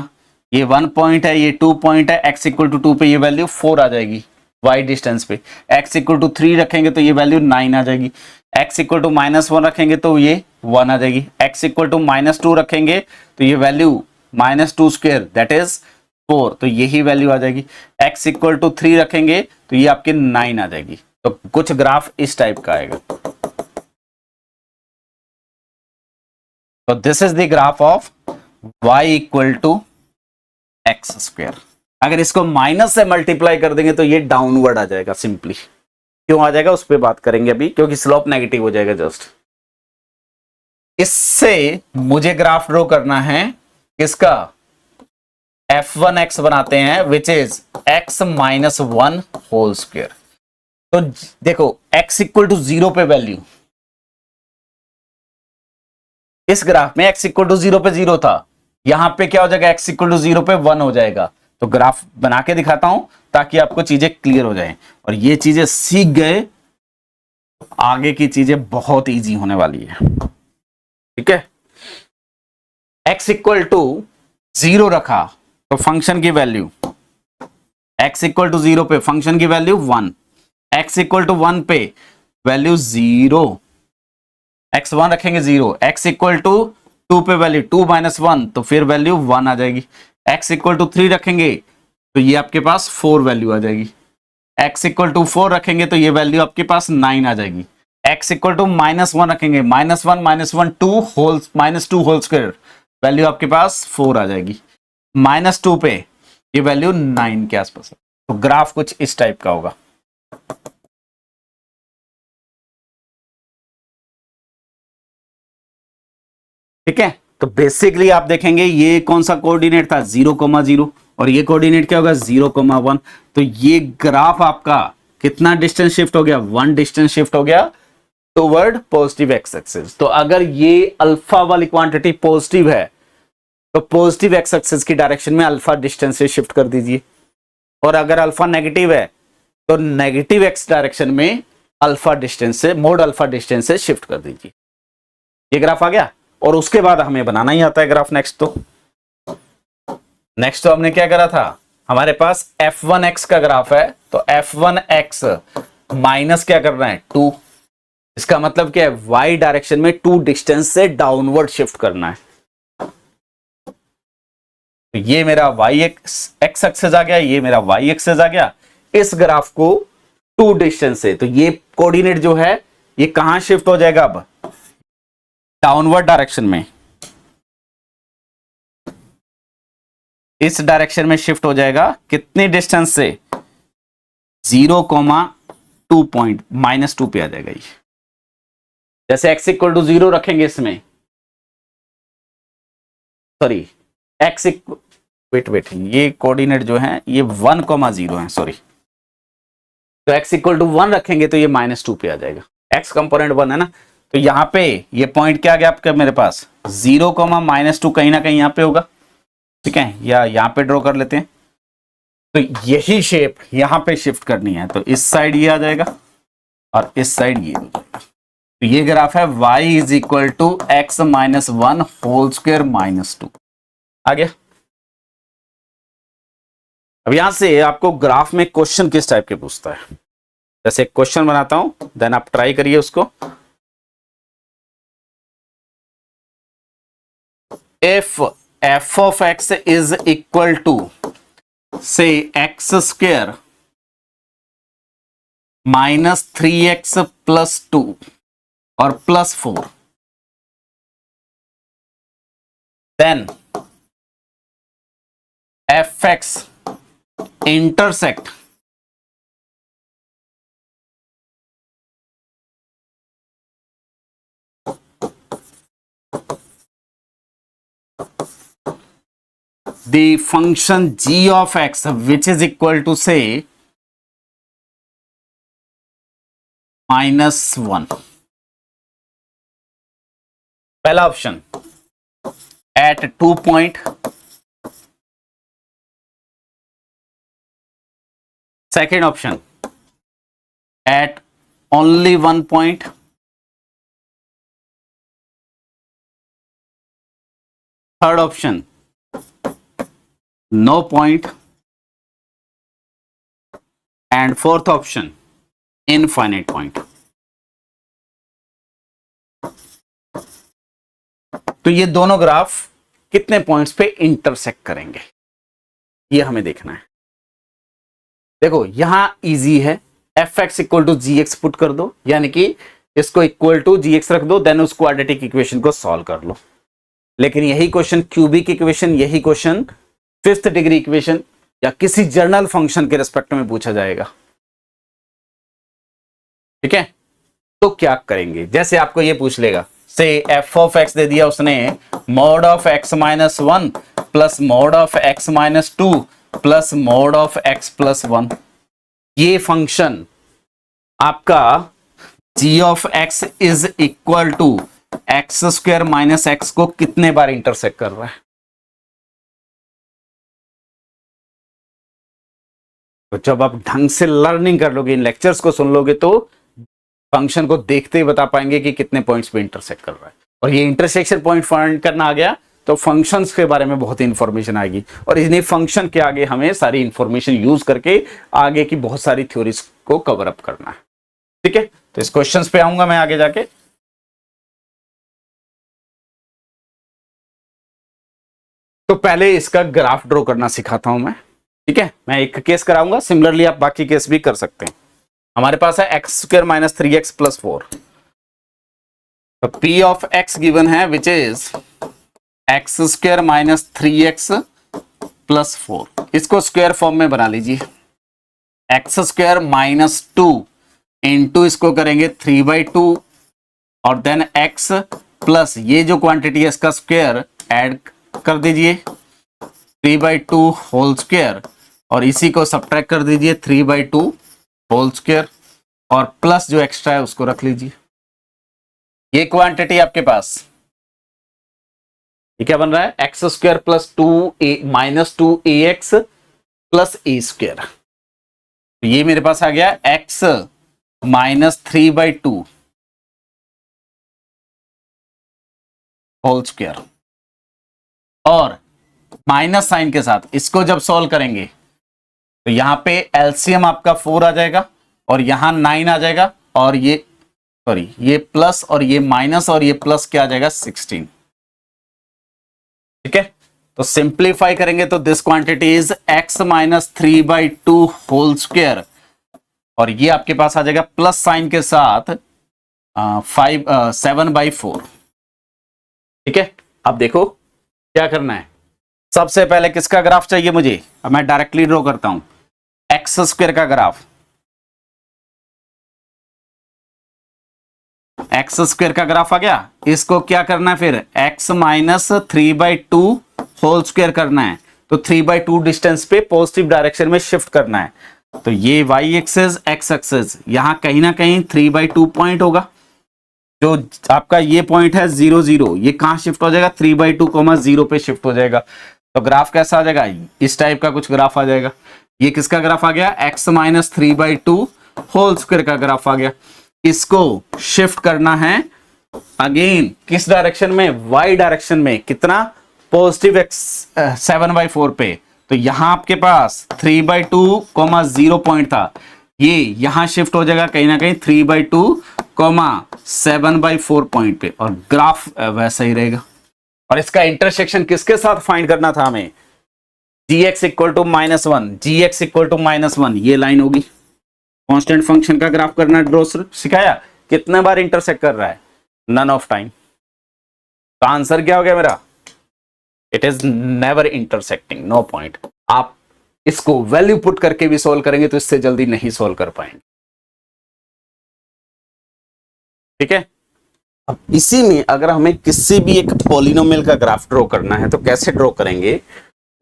[SPEAKER 1] ये 1 पॉइंट है, ये 2 पॉइंट है, x इक्वल टू 2 पे ये वैल्यू 4 आ जाएगी y डिस्टेंस पे। x इक्वल टू 3 रखेंगे तो ये वैल्यू 9 आ जाएगी। x इक्वल टू -1 रखेंगे तो ये 1 आ जाएगी। x इक्वल टू -2 रखेंगे तो ये वैल्यू -2 स्क्वायर दैट इज 4, तो यही वैल्यू आ जाएगी। x इक्वल टू 3 रखेंगे तो ये आपके 9 आ जाएगी। तो कुछ ग्राफ इस टाइप का आएगा। तो this is the graph of y equal to x square. अगर इसको माइनस से मल्टीप्लाई कर देंगे तो ये डाउनवर्ड आ जाएगा सिंपली। क्यों आ जाएगा उस पर बात करेंगे अभी, क्योंकि स्लोप नेगेटिव हो जाएगा जस्ट। इससे मुझे ग्राफ ड्रॉ करना है किसका, f1x बनाते हैं which is x minus 1 whole square. तो देखो x इक्वल टू 0 पे वैल्यू, इस ग्राफ में x इक्वल टू 0 पे 0 था, यहां पे क्या हो जाएगा, x इक्वल टू 0 पे 1 हो जाएगा। तो ग्राफ बना के दिखाता हूं ताकि आपको चीजें क्लियर हो जाएं, और ये चीजें सीख गए तो आगे की चीजें बहुत इजी होने वाली है। ठीक है, x इक्वल टू 0 रखा तो फंक्शन की वैल्यू, x इक्वल टू 0 पे फंक्शन की वैल्यू 1, x इक्वल टू 1 पे वैल्यू 0, x1 रखेंगे 0, x इक्वल टू 2 पे वैल्यू 2 माइनस 1 तो फिर वैल्यू 1 आ जाएगी। x इक्वल टू 3 रखेंगे तो ये आपके पास 4 वैल्यू आ जाएगी। x इक्वल टू 4 रखेंगे तो ये वैल्यू आपके पास 9 आ जाएगी। x इक्वल टू -1 रखेंगे, -1 2 होल -2 होल स्क्वायर वैल्यू आपके पास 4 आ जाएगी। -2 पे ये वैल्यू 9 के आसपास है। तो ग्राफ कुछ इस टाइप का होगा। ठीक है, तो बेसिकली आप देखेंगे ये कौन सा कोऑर्डिनेट था, 0,0, और ये कोऑर्डिनेट क्या होगा 0,1। तो ये ग्राफ आपका कितना डिस्टेंस शिफ्ट हो गया, 1 डिस्टेंस शिफ्ट हो गया टुवर्ड पॉजिटिव एक्स एक्सिस। तो अगर ये अल्फा वाली क्वांटिटी पॉजिटिव है तो पॉजिटिव एक्स एक्सिस की डायरेक्शन में अल्फा डिस्टेंस से शिफ्ट कर दीजिए, और अगर अल्फा नेगेटिव है तो नेगेटिव एक्स डायरेक्शन में अल्फा डिस्टेंस से, मोड अल्फा डिस्टेंस से शिफ्ट कर दीजिए। ये ग्राफ आ गया, और उसके बाद हमें बनाना ही आता है ग्राफ। नेक्स्ट तो हमने क्या करा था, हमारे पास f1x का ग्राफ है, तो f1x माइनस क्या करना है 2, इसका मतलब क्या है y डायरेक्शन में 2 डिस्टेंस से डाउनवर्ड शिफ्ट करना है। तो ये मेरा y एक्स एक्सेस आ गया, ये मेरा y एक्सेस आ गया। इस ग्राफ को 2 डिस्टेंस से, तो ये कोऑर्डिनेट जो है ये कहां शिफ्ट हो जाएगा, अब डाउनवर्ड डायरेक्शन में, इस डायरेक्शन में शिफ्ट हो जाएगा। कितनी डिस्टेंस से, 0,2 पॉइंट -2 पे आ जाएगा ये। जैसे x इक्वल टू 0 रखेंगे इसमें, सॉरी x वेट ये कोऑर्डिनेट जो है ये 1,0 है, सॉरी। तो x इक्वल टू 1 रखेंगे तो ये -2 पे आ जाएगा, x कंपोनेंट 1 है ना। तो यहां पे ये पॉइंट क्या आ गया आपका मेरे पास, 0,-2 कहीं ना कहीं यहां पे होगा। ठीक है, या यहां पे ड्रॉ कर लेते हैं। तो यही शेप यहां पे शिफ्ट करनी है, तो इस साइड ये आ जाएगा और इस साइड ये हो जाएगा। तो ये ग्राफ है y is equal to x minus 1 whole square -2 आ गया। अब यहां से आपको ग्राफ में क्वेश्चन किस टाइप के पूछता है, जैसे एक क्वेश्चन बनाता हूं, देन आप ट्राई करिए उसको। If f of x is equal to say x square minus 3x plus 2 or plus 4, then fx intersect the function g of x which is equal to say -1। पहला option at 2 point, second option at only 1 point, third option no point, and fourth option infinite point. तो ये दोनों graph कितने points पे intersect करेंगे, ये हमें देखना है। देखो यहां इजी है, f x equal to g x put कर दो, यानी कि इसको इक्वल टू जी एक्स रख दो, देन उस क्वाड्रेटिक इक्वेशन को सॉल्व कर लो। लेकिन यही क्वेश्चन क्यूबिक इक्वेशन, यही क्वेश्चन फिफ्थ डिग्री इक्वेशन या किसी जर्नल फंक्शन के रिस्पेक्ट में पूछा जाएगा। ठीक है, तो क्या करेंगे, जैसे आपको ये पूछ लेगा, से एफ ऑफ एक्स दे दिया उसने, mod of x minus one plus mod of x minus two plus mod of X plus one. ये फंक्शन आपका G of x is equal to x square minus X को कितने बार intersect कर रहा है। तो जब आप ढंग से लर्निंग कर लोगे, इन लेक्चर्स को सुन लोगे, तो फंक्शन को देखते ही बता पाएंगे कि कितने पॉइंट्स पे इंटरसेक्ट कर रहा है। और ये इंटरसेक्शन पॉइंट फाइंड करना आ गया तो फंक्शंस के बारे में बहुत इंफॉर्मेशन आएगी, और इन्हीं फंक्शन के आगे हमें सारी इंफॉर्मेशन यूज करके आगे की बहुत सारी थ्योरीज को कवर अप करना है। ठीक है, तो इस क्वेश्चंस पे आऊंगा मैं आगे जाके। तो पहले इसका ग्राफ ड्रॉ करना सिखाता हूं मैं। ठीक है, मैं एक केस कराऊंगा, सिमिलरली आप बाकी केस भी कर सकते हैं। हमारे पास है x square minus three x plus four. तो पी ऑफ एक्स गिवन है which is x square minus three x plus four. इसको स्क्वायर फॉर्म में बना लीजिए, x square minus two into इसको करेंगे थ्री बाई टू, और देन एक्स प्लस ये जो क्वांटिटी है इसका स्क्वायर ऐड कर दीजिए, three by two whole square, और इसी को सब्ट्रैक्ट कर दीजिए three by two whole square, और प्लस जो एक्स्ट्रा है उसको रख लीजिए। ये क्वांटिटी आपके पास ये क्या बन रहा है, x square plus two a minus two a x plus a square. ये मेरे पास आ गया x minus three by two whole square, और माइनस साइन के साथ इसको जब सॉल्व करेंगे तो यहां पे एलसीएम आपका 4 आ जाएगा, और यहां 9 आ जाएगा, और ये सॉरी ये प्लस और ये माइनस और ये प्लस क्या आ जाएगा 16। ठीक है, तो सिंप्लीफाई करेंगे तो this quantity is x minus three by two whole square, और ये आपके पास आ जाएगा प्लस साइन के साथ 7/4। ठीक है, अब देखो क्या करना है। सबसे पहले किसका ग्राफ चाहिए मुझे, अब मैं डायरेक्टली ड्रॉ करता हूं एक्स स्क्वायर का ग्राफ। एक्स स्क्वायर का ग्राफ आ गया, इसको क्या करना है फिर x minus three by two whole square करना है। तो 3/2 डिस्टेंस पे पॉजिटिव डायरेक्शन में शिफ्ट करना है। तो ये y एक्सेस x एक्सेस यहां कहीं ना कहीं 3/2 पॉइंट होगा। जो आपका ये पॉइंट है 0 0, ये कहां शिफ्ट हो जाएगा 3/2, 0 पे शिफ्ट हो जाएगा। तो ग्राफ कैसा आ जाएगा, इस टाइप का कुछ ग्राफ आ जाएगा। ये किसका ग्राफ आ गया, x माइनस 3/2 होल स्क्वायर का ग्राफ आ गया। इसको शिफ्ट करना है अगेन किस डायरेक्शन में, y डायरेक्शन में। कितना, पॉजिटिव x 7/4 पे। तो यहां आपके पास 3/2, 0 पॉइंट था, ये यहां शिफ्ट हो जाएगा कहीं ना कहीं 3/2, 7/4 पॉइंट पे, और ग्राफ वैसा ही रहेगा। और इसका इंटरसेक्शन किसके साथ फाइंड करना था हमें, gx equal to -1, gx equal to -1, ये लाइन होगी। कांस्टेंट फंक्शन का ग्राफ करना ड्रॉ सिखाया, कितने बार इंटरसेक्ट कर रहा है, नन ऑफ टाइम। तो आंसर क्या हो गया मेरा, it is never intersecting, no point. आप इसको वैल्यू पुट करके भी सॉल्व करेंगे तो इससे जल्दी नहीं सॉल्व कर पाएंगे। ठीक है, अब इसी में अगर हमें किसी भी एक पॉलिनोमियल का ग्राफ ड्रॉ करना है तो कैसे ड्रॉ करेंगे,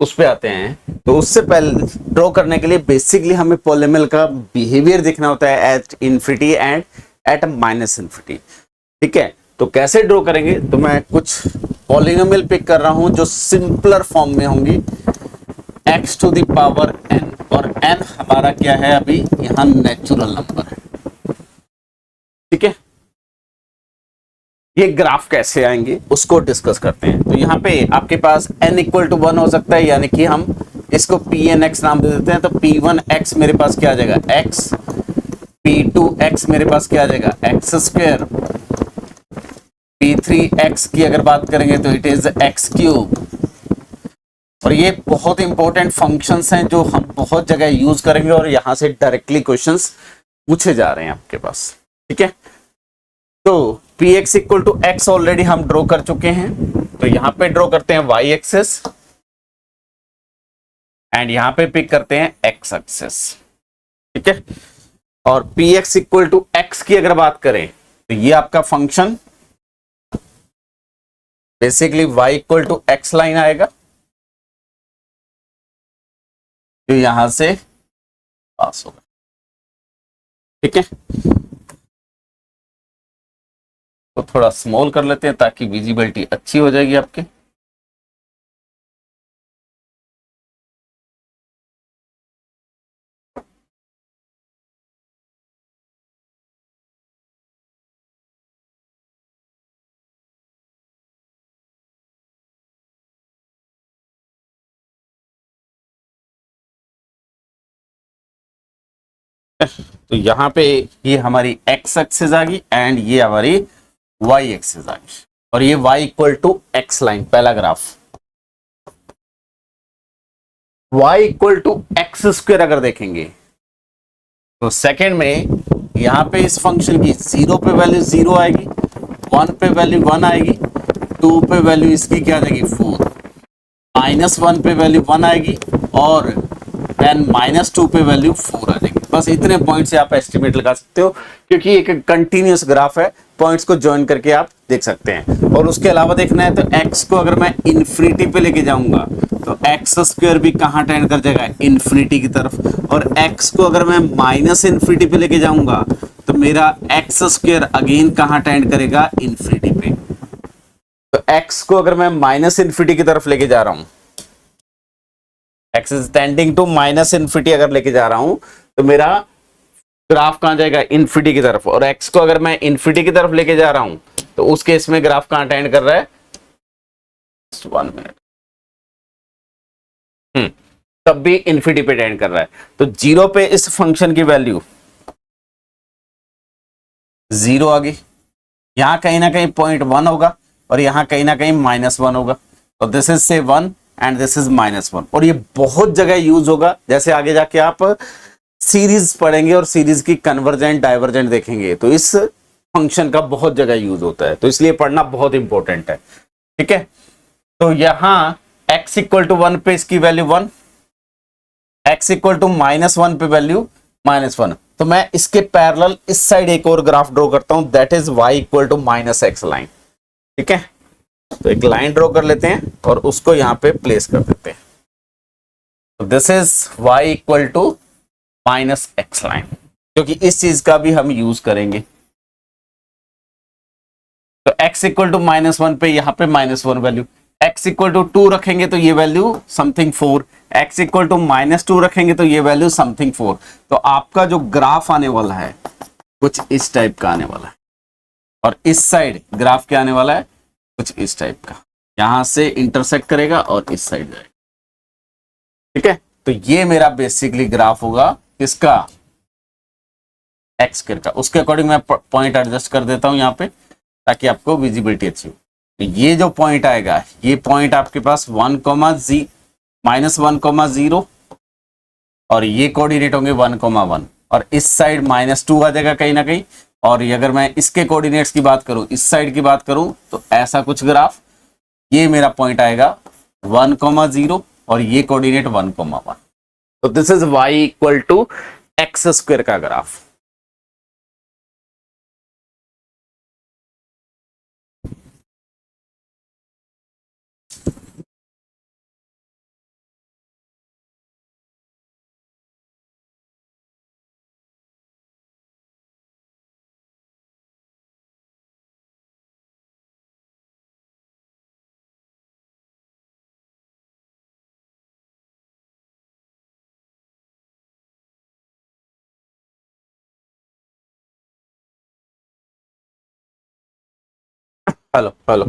[SPEAKER 1] उस पे आते हैं। तो उससे पहले ड्रॉ करने के लिए बेसिकली हमें पॉलिनोमियल का बिहेवियर देखना होता है at infinity and at minus infinity. ठीक है, तो कैसे ड्रॉ करेंगे, तो मैं कुछ पॉलिनोमियल पिक कर रहा हूं जो सिंपलर फॉर्म में होंगी, x to the power n, और n हमारा क्या है अभी यहां नेचुरल नंबर है। ठीक है, ये ग्राफ कैसे आएंगे उसको डिस्कस करते हैं। तो यहाँ पे आपके पास n इक्वल टू 1 हो सकता है, यानी कि हम इसको पी एन एक्स नाम दे देते हैं। तो पी वन एक्स मेरे पास क्या आ जाएगा एक्स, पी टू एक्स मेरे पास क्या आ जाएगा x square, P three x की अगर बात करेंगे तो इट इज एक्स क्यूब। और ये बहुत इंपॉर्टेंट फंक्शंस हैं जो हम बहुत जगह यूज करेंगे और यहां से डायरेक्टली क्वेश्चंस पूछे जा रहे हैं आपके पास। ठीक है, तो p x equal to x already हम ड्रॉ कर चुके हैं, तो यहां पे ड्रॉ करते हैं वाई एक्सेस एंड यहां पे पिक करते हैं एक्स एक्सेस। ठीक है, और p x equal to x की अगर बात करें तो ये आपका function basically y equal to x line आएगा जो यहां से पास होगा। ठीक है, तो थोड़ा स्मॉल कर लेते हैं ताकि विजिबिलिटी अच्छी हो जाएगी आपके। तो यहां पे ये हमारी एक्स एक्सिस आ गई एंड ये हमारी वाई एक्सिस आ गई, और ये y equal to x line पहला graph. y equal to x square अगर देखेंगे तो सेकंड में यहां पे इस फंक्शन की 0 पे वैल्यू 0 आएगी, 1 पे वैल्यू 1 आएगी, 2 पे वैल्यू इसकी क्या आ जाएगी 4, -1 पे वैल्यू 1 आएगी और देन -2 पे वैल्यू 4 आ जाएगी। बस इतने पॉइंट से आप एस्टिमेट लगा सकते हो क्योंकि एक कंटिन्यूअस ग्राफ है, पॉइंट्स को ज्वाइन करके आप देख सकते हैं। और उसके अलावा देखना है तो x को अगर मैं इन्फिनिटी पे लेके जाऊंगा तो एक्स स्क्वायर भी कहां टेंड कर जाएगा इन्फिनिटी की तरफ, और x को अगर मैं माइनस इन्फिनिटी पे लेके जाऊंगा तो मेरा एक्स स्क्वायर अगेन कहां टेंड करेगा इन्फिनिटी पे। तो x को अगर मैं माइनस इन्फिनिटी की तरफ लेके जा रहा हूं, x is tending to minus infinity अगर लेके जा रहा हूं तो मेरा ग्राफ कहां जाएगा इन्फिनिटी की तरफ, और x को अगर मैं इन्फिनिटी की तरफ लेके जा रहा हूं तो उस केस में ग्राफ कहां टेंड कर रहा है 1 मिनट, तब भी इन्फिनिटी पे टेंड कर रहा है। तो 0 पे इस फंक्शन की वैल्यू 0 आ गई, यहां कहीं ना कहीं पॉइंट 1 होगा और यहां कहीं ना कहीं -1 होगा, तो दिस इज से 1 एंड दिस इज -1। और ये बहुत जगह यूज होगा, जैसे आगे जाके आप सीरीज पढ़ेंगे और सीरीज की कन्वर्जेंट डाइवर्जेंट देखेंगे तो इस फंक्शन का बहुत जगह यूज होता है, तो इसलिए पढ़ना बहुत इंपॉर्टेंट है। ठीक है, तो यहां x इक्वल टू 1 पे इसकी वैल्यू 1, x इक्वल टू -1 पे वैल्यू -1। तो मैं इसके पैरेलल इस साइड एक और ग्राफ ड्रॉ करता हूं, that is y equal to -x line. ठीक है, तो एक लाइन ड्रॉ कर लेते हैं और उसको यहां पे प्लेस कर देते हैं। तो this is y equal to -x line, क्योंकि इस चीज का भी हम यूज करेंगे। तो x इक्वल टू -1 पे यहां पे -1 वैल्यू, x इक्वल टू 2 रखेंगे तो ये value something 4, x equal to -2 रखेंगे तो ये वैल्यू समथिंग 4। तो आपका जो ग्राफ आने वाला है कुछ इस टाइप का आने वाला है, और इस साइड ग्राफ क्या आने वाला है कुछ इस टाइप का, यहां से इंटरसेक्ट करेगा और इस साइड जाएगा। ठीक है, तो ये मेरा बेसिकली ग्राफ होगा किसका एक्स स्क्वायर का। उसके अकॉर्डिंग मैं पॉइंट एडजस्ट कर देता हूं यहां पे ताकि आपको विजिबिलिटी अच्छी हो। तो ये जो पॉइंट आएगा ये पॉइंट आपके पास 1,-1,0 और ये कोऑर्डिनेट होंगे 1,1 और इस साइड -2 आ जाएगा कहीं ना कहीं। और अगर मैं इसके कोऑर्डिनेट्स की बात करूं, इस साइड की बात करूं तो ऐसा कुछ ग्राफ, ये मेरा पॉइंट आएगा 1,0 और ये कोऑर्डिनेट 1,1। तो this is y equal to x square का ग्राफ। हेलो हेलो,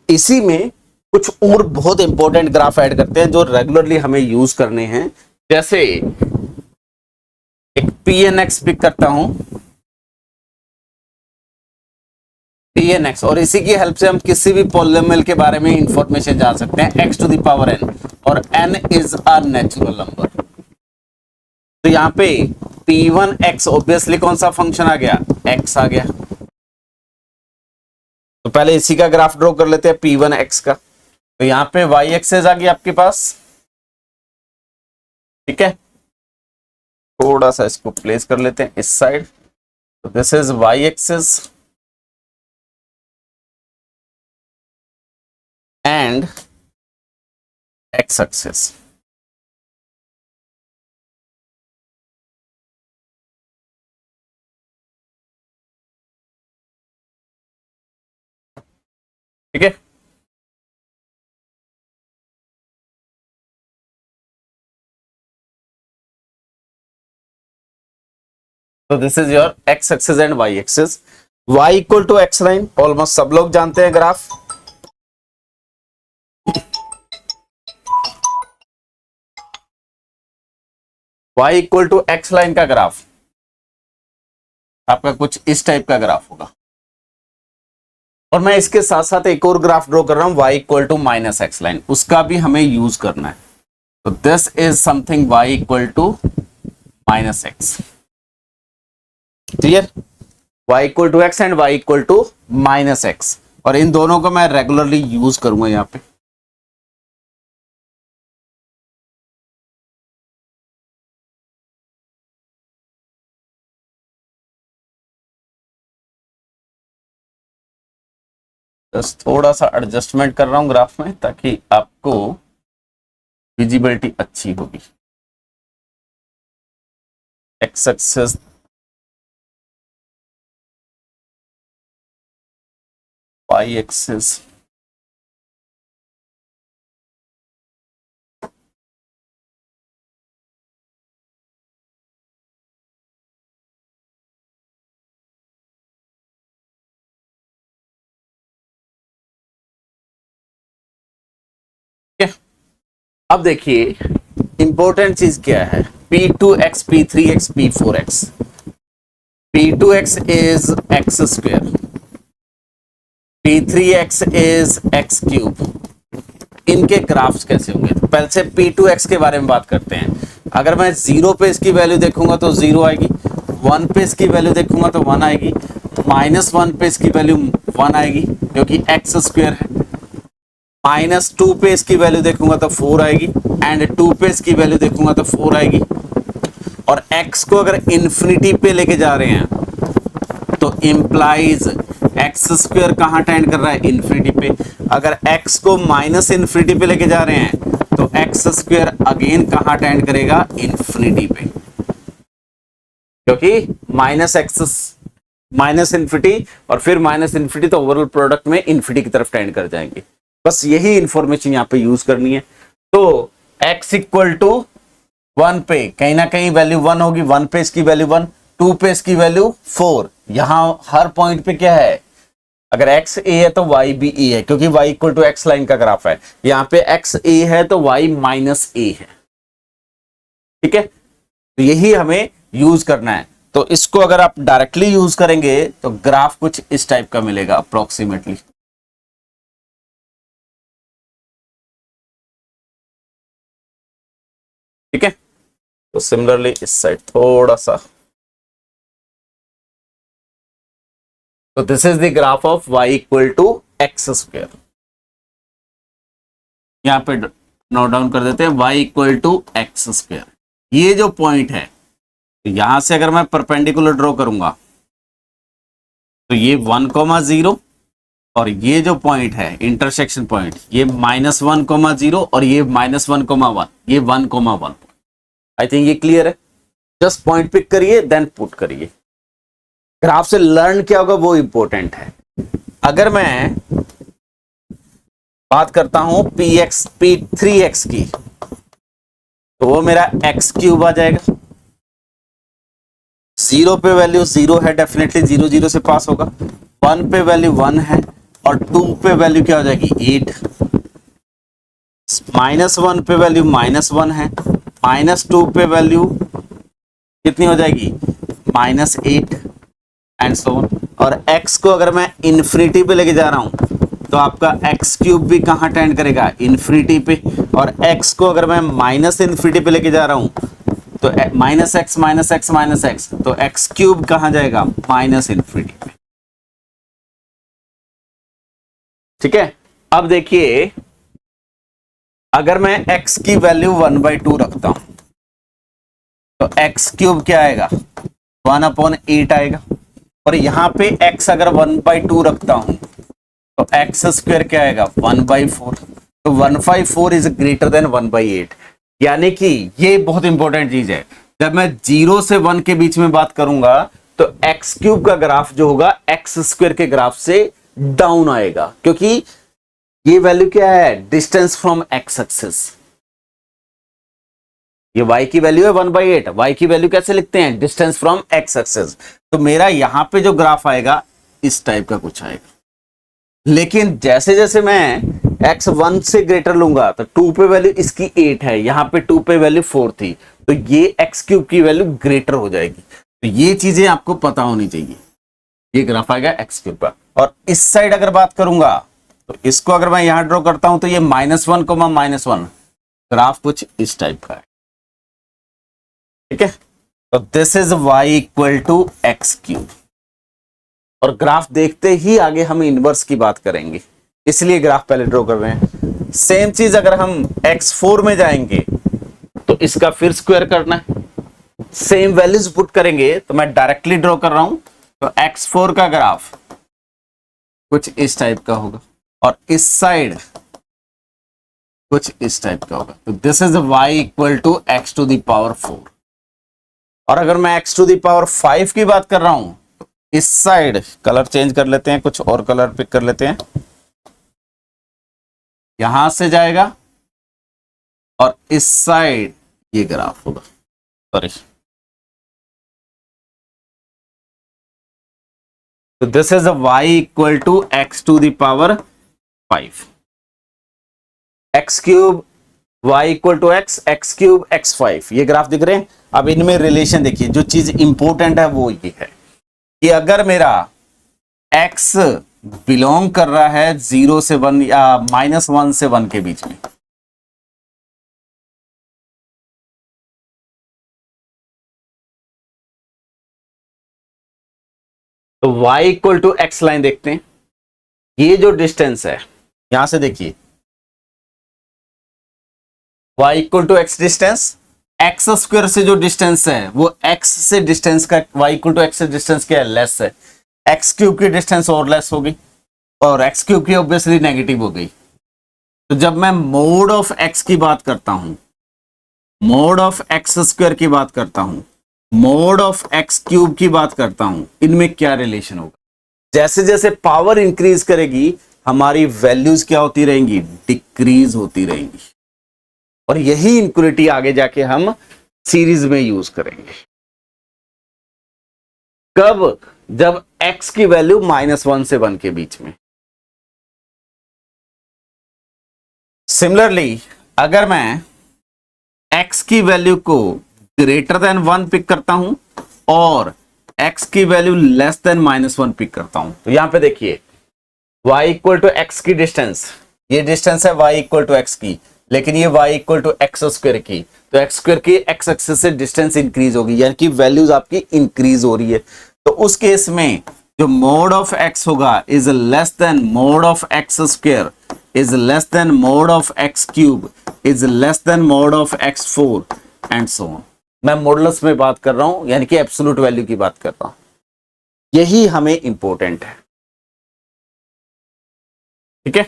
[SPEAKER 1] इसी में कुछ और बहुत इंपॉर्टेंट ग्राफ ऐड करते हैं जो रेगुलरली हमें यूज करने हैं। जैसे एक PNX पिक करता हूं, PNX, और इसी की हेल्प से हम किसी भी पॉलिनोमियल के बारे में इंफॉर्मेशन जान सकते हैं, x to the power n, और n is a natural number. तो यहां पे P1x ऑब्वियसली कौन सा फंक्शन आ गया, x आ गया। तो पहले इसी का ग्राफ ड्रॉ कर लेते हैं P1x का। तो यहां पे y एक्सेस आ गई आपके पास, ठीक है। थोड़ा सा इसको प्लेस कर लेते हैं इस साइड। तो this is y axis and x axis. ठीक है। तो this is your x axis and y axis. y equal to x line almost सब लोग जानते हैं graph. y equal to x line का ग्राफ आपका कुछ इस टाइप का ग्राफ होगा। और मैं इसके साथ साथ एक और ग्राफ ड्रॉ कर रहा हूं, y equal to minus x line, उसका भी हमें यूज करना है। तो this is something y equal to minus x. Clear, y equal to x and y equal to minus x, और इन दोनों को मैं रेगुलरली यूज करूंगा यहां पे। बस थोड़ा सा एडजस्टमेंट कर रहा हूं ग्राफ में ताकि आपको विजिबिलिटी अच्छी होगी। एक्स एक्सेस, वाई एक्सेस, अब देखिए इंपॉर्टेंट चीज क्या है, P2x, P3x, P4x। P2x is x square, P3x is x cube। इनके ग्राफ्स कैसे होंगे, तो पहले से P2x के बारे में बात करते हैं। अगर मैं 0 पे इसकी वैल्यू देखूंगा तो 0 आएगी, 1 पे इसकी वैल्यू देखूंगा तो 1 आएगी, -1 पे इसकी वैल्यू 1 आएगी क्योंकि x स्क्वायर है, -2 पे इसकी वैल्यू देखूंगा तो 4 आएगी, एंड 2 पे इसकी वैल्यू देखूंगा तो 4 आएगी। और x को अगर इन्फिनिटी पे लेके जा रहे हैं तो इंप्लाइज एक्स स्क्वायर कहां टेंड कर रहा है, इन्फिनिटी पे। अगर x को माइनस इन्फिनिटी पे लेके जा रहे हैं तो एक्स स्क्वायर अगेन कहां टेंड करेगा, इन्फिनिटी पे, क्योंकि माइनस इन्फिनिटी और फिर माइनस इन्फिनिटी, तो ओवरऑल प्रोडक्ट में इन्फिनिटी की तरफ टेंड कर जाएंगे। बस यही इंफॉर्मेशन यहाँ पे यूज करनी है। तो x इक्वल टू 1 पे कहीं ना कहीं वैल्यू 1 होगी, 1 पे इसकी वैल्यू 1, 2 पे इसकी वैल्यू 4। यहां हर पॉइंट पे क्या है, अगर x a है तो y भी a है, क्योंकि y equal to x line का ग्राफ है। यहाँ पे x a है तो y माइनस a है, ठीक है। तो यही हमें यूज करना है। तो इसको अगर आप डायरेक्टली यूज करेंगे तो ग्राफ कुछ इस टाइप का मिलेगा अप्रोक्सीमेटली। ठीक है, तो सिमिलरली इस साइड थोड़ा सा, तो this is the graph of y equal to x square. यहां पे नोट डाउन कर देते हैं y equal to x square. ये जो पॉइंट है, तो यहां से अगर मैं परपेंडिकुलर ड्रॉ करूंगा तो ये 1,0 और ये जो पॉइंट है इंटरसेक्शन पॉइंट, ये -1,0 और ये -1,1, ये 1,1। आई थिंक ये क्लियर है। जस्ट पॉइंट पिक करिए देन पुट करिए। ग्राफ से लर्न क्या होगा वो इंपॉर्टेंट है। अगर मैं बात करता हूं P3x की, तो वो मेरा x क्यूब आ जाएगा। 0 पे वैल्यू 0 है, डेफिनेटली 0 0 से पास होगा। 1 पे वैल्यू 1 है और 2 पे वैल्यू क्या हो जाएगी, 8। -1 पे वैल्यू -1 है, -2 पे वैल्यू कितनी हो जाएगी -8 एंड सो ऑन। और x को अगर मैं इन्फिनिटी पे लेके जा रहा हूं तो आपका एक्स क्यूब भी कहां टेंड करेगा इन्फिनिटी पे, और x को अगर मैं -इन्फिनिटी पे लेके जा रहा हूं तो -x तो एक्स क्यूब कहां जाएगा -इन्फिनिटी पे। ठीक है, अब देखिए अगर मैं x की वैल्यू 1/2 रखता हूं तो एक्स क्यूब क्या आएगा 1/8 आएगा, और यहां पे x अगर 1/2 रखता हूं तो एक्स स्क्वायर क्या आएगा 1/4, तो 1/4 इज ग्रेटर देन 1/8। यानी कि ये बहुत इंपॉर्टेंट चीज है, जब मैं 0 से 1 के बीच में बात करूंगा तो एक्स क्यूब का ग्राफ जो होगा एक्स स्क्वायर के ग्राफ से डाउन आएगा, क्योंकि ये वैल्यू क्या है डिस्टेंस फ्रॉम एक्स एक्सिस। ये y की वैल्यू है 1/8, y की वैल्यू कैसे लिखते हैं डिस्टेंस फ्रॉम एक्स एक्सिस। तो मेरा यहां पे जो ग्राफ आएगा इस टाइप का कुछ आएगा, लेकिन जैसे जैसे मैं x 1 से ग्रेटर लूंगा तो 2 पे वैल्यू इसकी 8 है, यहां पे 2 पे वैल्यू 4 थी, तो ये एक्स क्यूब की वैल्यू ग्रेटर हो जाएगी। तो ये चीजें आपको पता होनी चाहिए। ये ग्राफ आएगा एक्स क्यूब का। और इस साइड अगर बात करूंगा तो इसको अगर मैं यहां ड्रॉ करता हूं तो ये -1, -1 ग्राफ कुछ इस टाइप का है। ठीक है, तो this is y equal to x cube. और ग्राफ देखते ही आगे हम इनवर्स की बात करेंगे, इसलिए ग्राफ पहले ड्रॉ कर रहे हैं। सेम चीज अगर हम x4 में जाएंगे तो इसका फिर स्क्वायर करना है, सेम वैल्यूज पुट करेंगे, तो मैं डायरेक्टली ड्रॉ कर रहा हूं तो x4 का ग्राफ कुछ इस टाइप का होगा और इस साइड कुछ इस टाइप का होगा। तो this is y equal to x to the power 4। और अगर मैं x टू द पावर 5 की बात कर रहा हूं तो इस साइड कलर चेंज कर लेते हैं, कुछ और कलर पिक कर लेते हैं, यहां से जाएगा और इस साइड ये ग्राफ होगा, सॉरी। तो this is y equal to x to the power 5, x cube y equal to x cube x5, ये ग्राफ दिख रहे हैं। अब इनमें रिलेशन देखिए, जो चीज इंपॉर्टेंट है वो ये है कि अगर मेरा x बिलोंग कर रहा है 0 से 1 या -1 से 1 के बीच में, तो y equal to x line देखते हैं। ये जो डिस्टेंस है यहां से देखिए, y equal to x distance, x square से जो डिस्टेंस है वो x से डिस्टेंस का y इक्वल टू एक्स से डिस्टेंस क्या है लेस है, एक्स क्यूब की डिस्टेंस और लेस हो गई और एक्स क्यूब की ऑब्वियसली नेगेटिव हो गई। तो जब मैं मोड ऑफ x की बात करता हूं, मोड ऑफ एक्स स्क्वायर की बात करता हूं, मोड ऑफ एक्स क्यूब की बात करता हूं, इनमें क्या रिलेशन होगा? जैसे जैसे पावर इंक्रीज करेगी हमारी वैल्यूज क्या होती रहेंगी डिक्रीज होती रहेंगी, और यही इनक्वलिटी आगे जाके हम सीरीज में यूज करेंगे। कब? जब x की वैल्यू -1 से 1 के बीच में। सिमिलरली अगर मैं x की वैल्यू को ग्रेटर देन 1 पिक करता हूं और x की वैल्यू लेस देन -1 पिक करता हूं, तो यहां पे देखिए y इक्वल टू एक्स की डिस्टेंस, ये डिस्टेंस है y इक्वल टू एक्स की, लेकिन ये y equal to x square की, तो एक्स स्क्वायर की एक्स एक्सिस से डिस्टेंस इंक्रीज होगी, यानी कि वैल्यूज आपकी इंक्रीज हो रही है। तो उस केस में जो मोड ऑफ x होगा is less than mod of x square, is less than mod of x cube, is less than mod of x4 and so on. मैं मॉडुलस में बात कर रहा हूं, यानी कि एब्सोल्यूट वैल्यू की बात कर रहा हूं, यही हमें इंपॉर्टेंट है। ठीक है,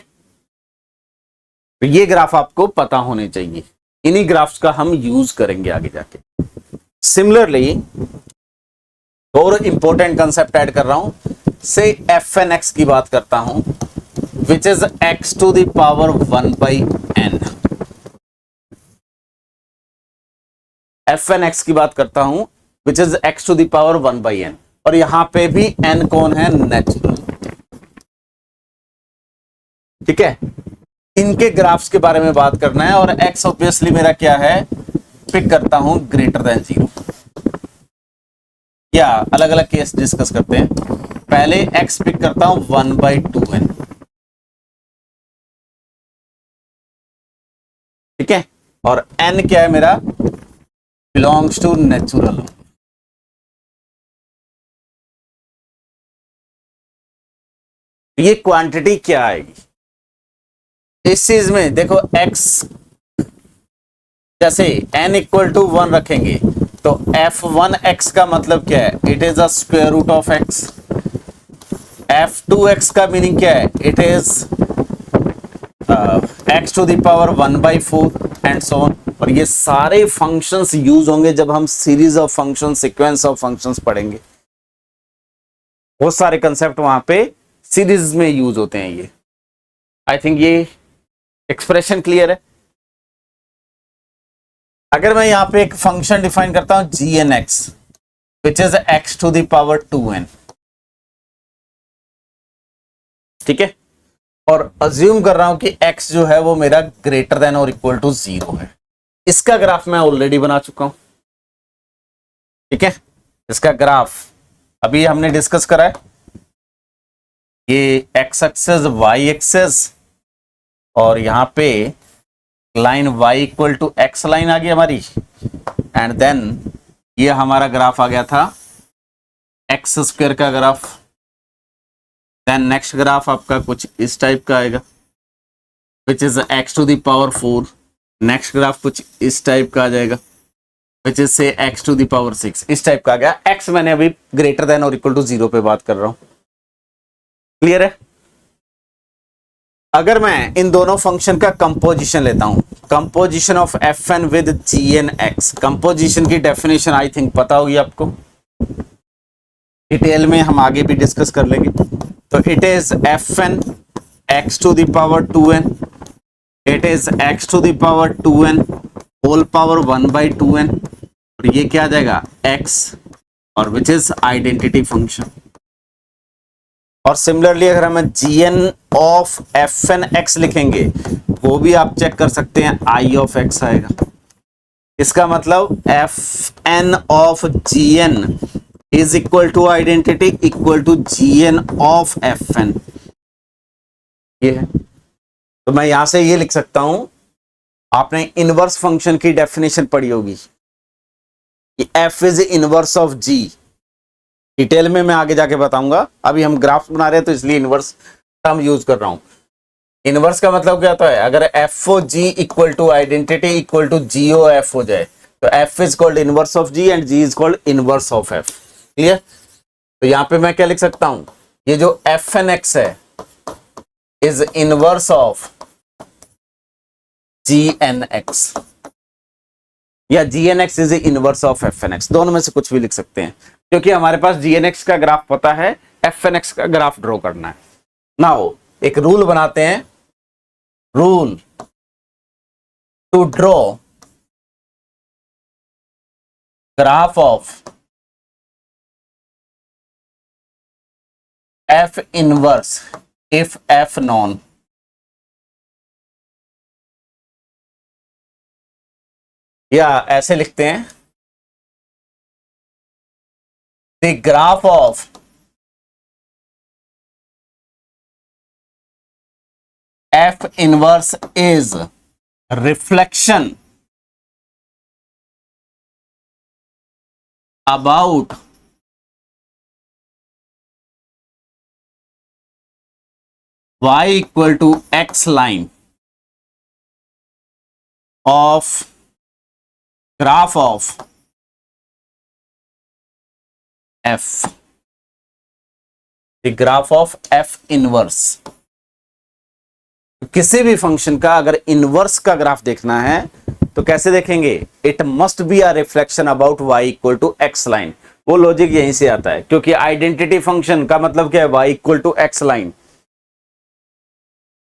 [SPEAKER 1] तो ये ग्राफ आपको पता होने चाहिए, इन्हीं ग्राफ्स का हम यूज करेंगे आगे जाके। सिमिलरली और इंपॉर्टेंट कंसेप्ट ऐड कर रहा हूं, से fn(x) की बात करता हूं, which is x to the power 1/n। fn(x) की बात करता हूं which is x to the power 1/n, और यहां पे भी n कौन है नेचुरल। ठीक है, इनके ग्राफ्स के बारे में बात करना है। और x ऑब्वियसली मेरा क्या है, पिक करता हूं ग्रेटर देन 0, या अलग अलग केस डिस्कस करते हैं। पहले x पिक करता हूं 1/2n, ठीक है, और n क्या है मेरा, बिलोंग्स टू नेचुरल। ये क्वांटिटी क्या आएगी इस चीज में, देखो x जैसे n इक्वल टू 1 रखेंगे तो f1x का मतलब क्या है, it is a square root of x। f2x का मीनिंग क्या है, it is x to the power 1/4 and so on. और ये सारे फंक्शंस यूज होंगे जब हम series of function, sequence of functions पढ़ेंगे। बहुत सारे कंसेप्ट वहां पे सीरीज में यूज होते हैं। ये आई थिंक ये एक्सप्रेशन क्लियर है। अगर मैं यहां पे एक फंक्शन डिफाइन करता हूं gn(x) which is x to the power 2n, ठीक है, और अज्यूम कर रहा हूं कि x जो है वो मेरा ग्रेटर देन और इक्वल टू 0 है। इसका ग्राफ मैं ऑलरेडी बना चुका हूं, ठीक है, इसका ग्राफ अभी हमने डिस्कस करा है। ये x एक्सेस, y एक्सेस, और यहां पे line y equal to x line आ गई हमारी, एंड देन ये हमारा ग्राफ आ गया था x स्क्वायर का ग्राफ। देन नेक्स्ट ग्राफ आपका कुछ इस टाइप का आएगा which is x to the power 4। Next graph कुछ इस टाइप का आ जाएगा विच इज से x टू द पावर 6। इस टाइप का आ गया। x मैंने अभी ग्रेटर देन और इक्वल टू 0 पे बात कर रहा हूं, क्लियर है। अगर मैं इन दोनों फंक्शन का कंपोजिशन लेता हूं, composition of fn with gn(x), composition की डेफिनेशन आई थिंक पता होगी आपको, डिटेल में हम आगे भी डिस्कस कर लेंगे। तो it is fn x to the power 2n, it is x to the power 2n whole power 1/2n, और ये क्या आ जाएगा x, और विच इज आइडेंटिटी फंक्शन। और सिमिलरली अगर हम gn ऑफ fn(x) लिखेंगे, वो भी आप चेक कर सकते हैं, i ऑफ x आएगा। इसका मतलब fn of gn is equal to identity equal to gn of fn, ये है। तो मैं यहां से ये लिख सकता हूं, आपने इनवर्स फंक्शन की डेफिनेशन पढ़ी होगी, f is inverse of g। Detail में मैं आगे जाके बताऊंगा, अभी हम ग्राफ बना रहे हैं तो इसलिए इनवर्स टर्म यूज कर रहा हूं। इनवर्स का मतलब क्या होता है, अगर F O G equal to identity equal to G O F हो जाए तो F is called inverse of G and G is called inverse of F, clear. तो यहां पे मैं क्या लिख सकता हूं, ये जो एफ एन एक्स है is inverse of G N X, या G N X is inverse of F N X, दोनों में से कुछ भी लिख सकते हैं, क्योंकि हमारे पास जी एन एक्स का ग्राफ पता है, एफ एन एक्स का ग्राफ ड्रॉ करना है। नाउ एक रूल बनाते हैं, rule to draw graph of F inverse if F known. या ऐसे लिखते हैं, the graph of F inverse is reflection about y equal to x line of graph of f, the graph of f inverse। किसी भी function का अगर inverse का graph देखना है तो कैसे देखेंगे, it must be a reflection about y equal to x line. वो लॉजिक यहीं से आता है, क्योंकि आइडेंटिटी फंक्शन का मतलब क्या है, y equal to x line.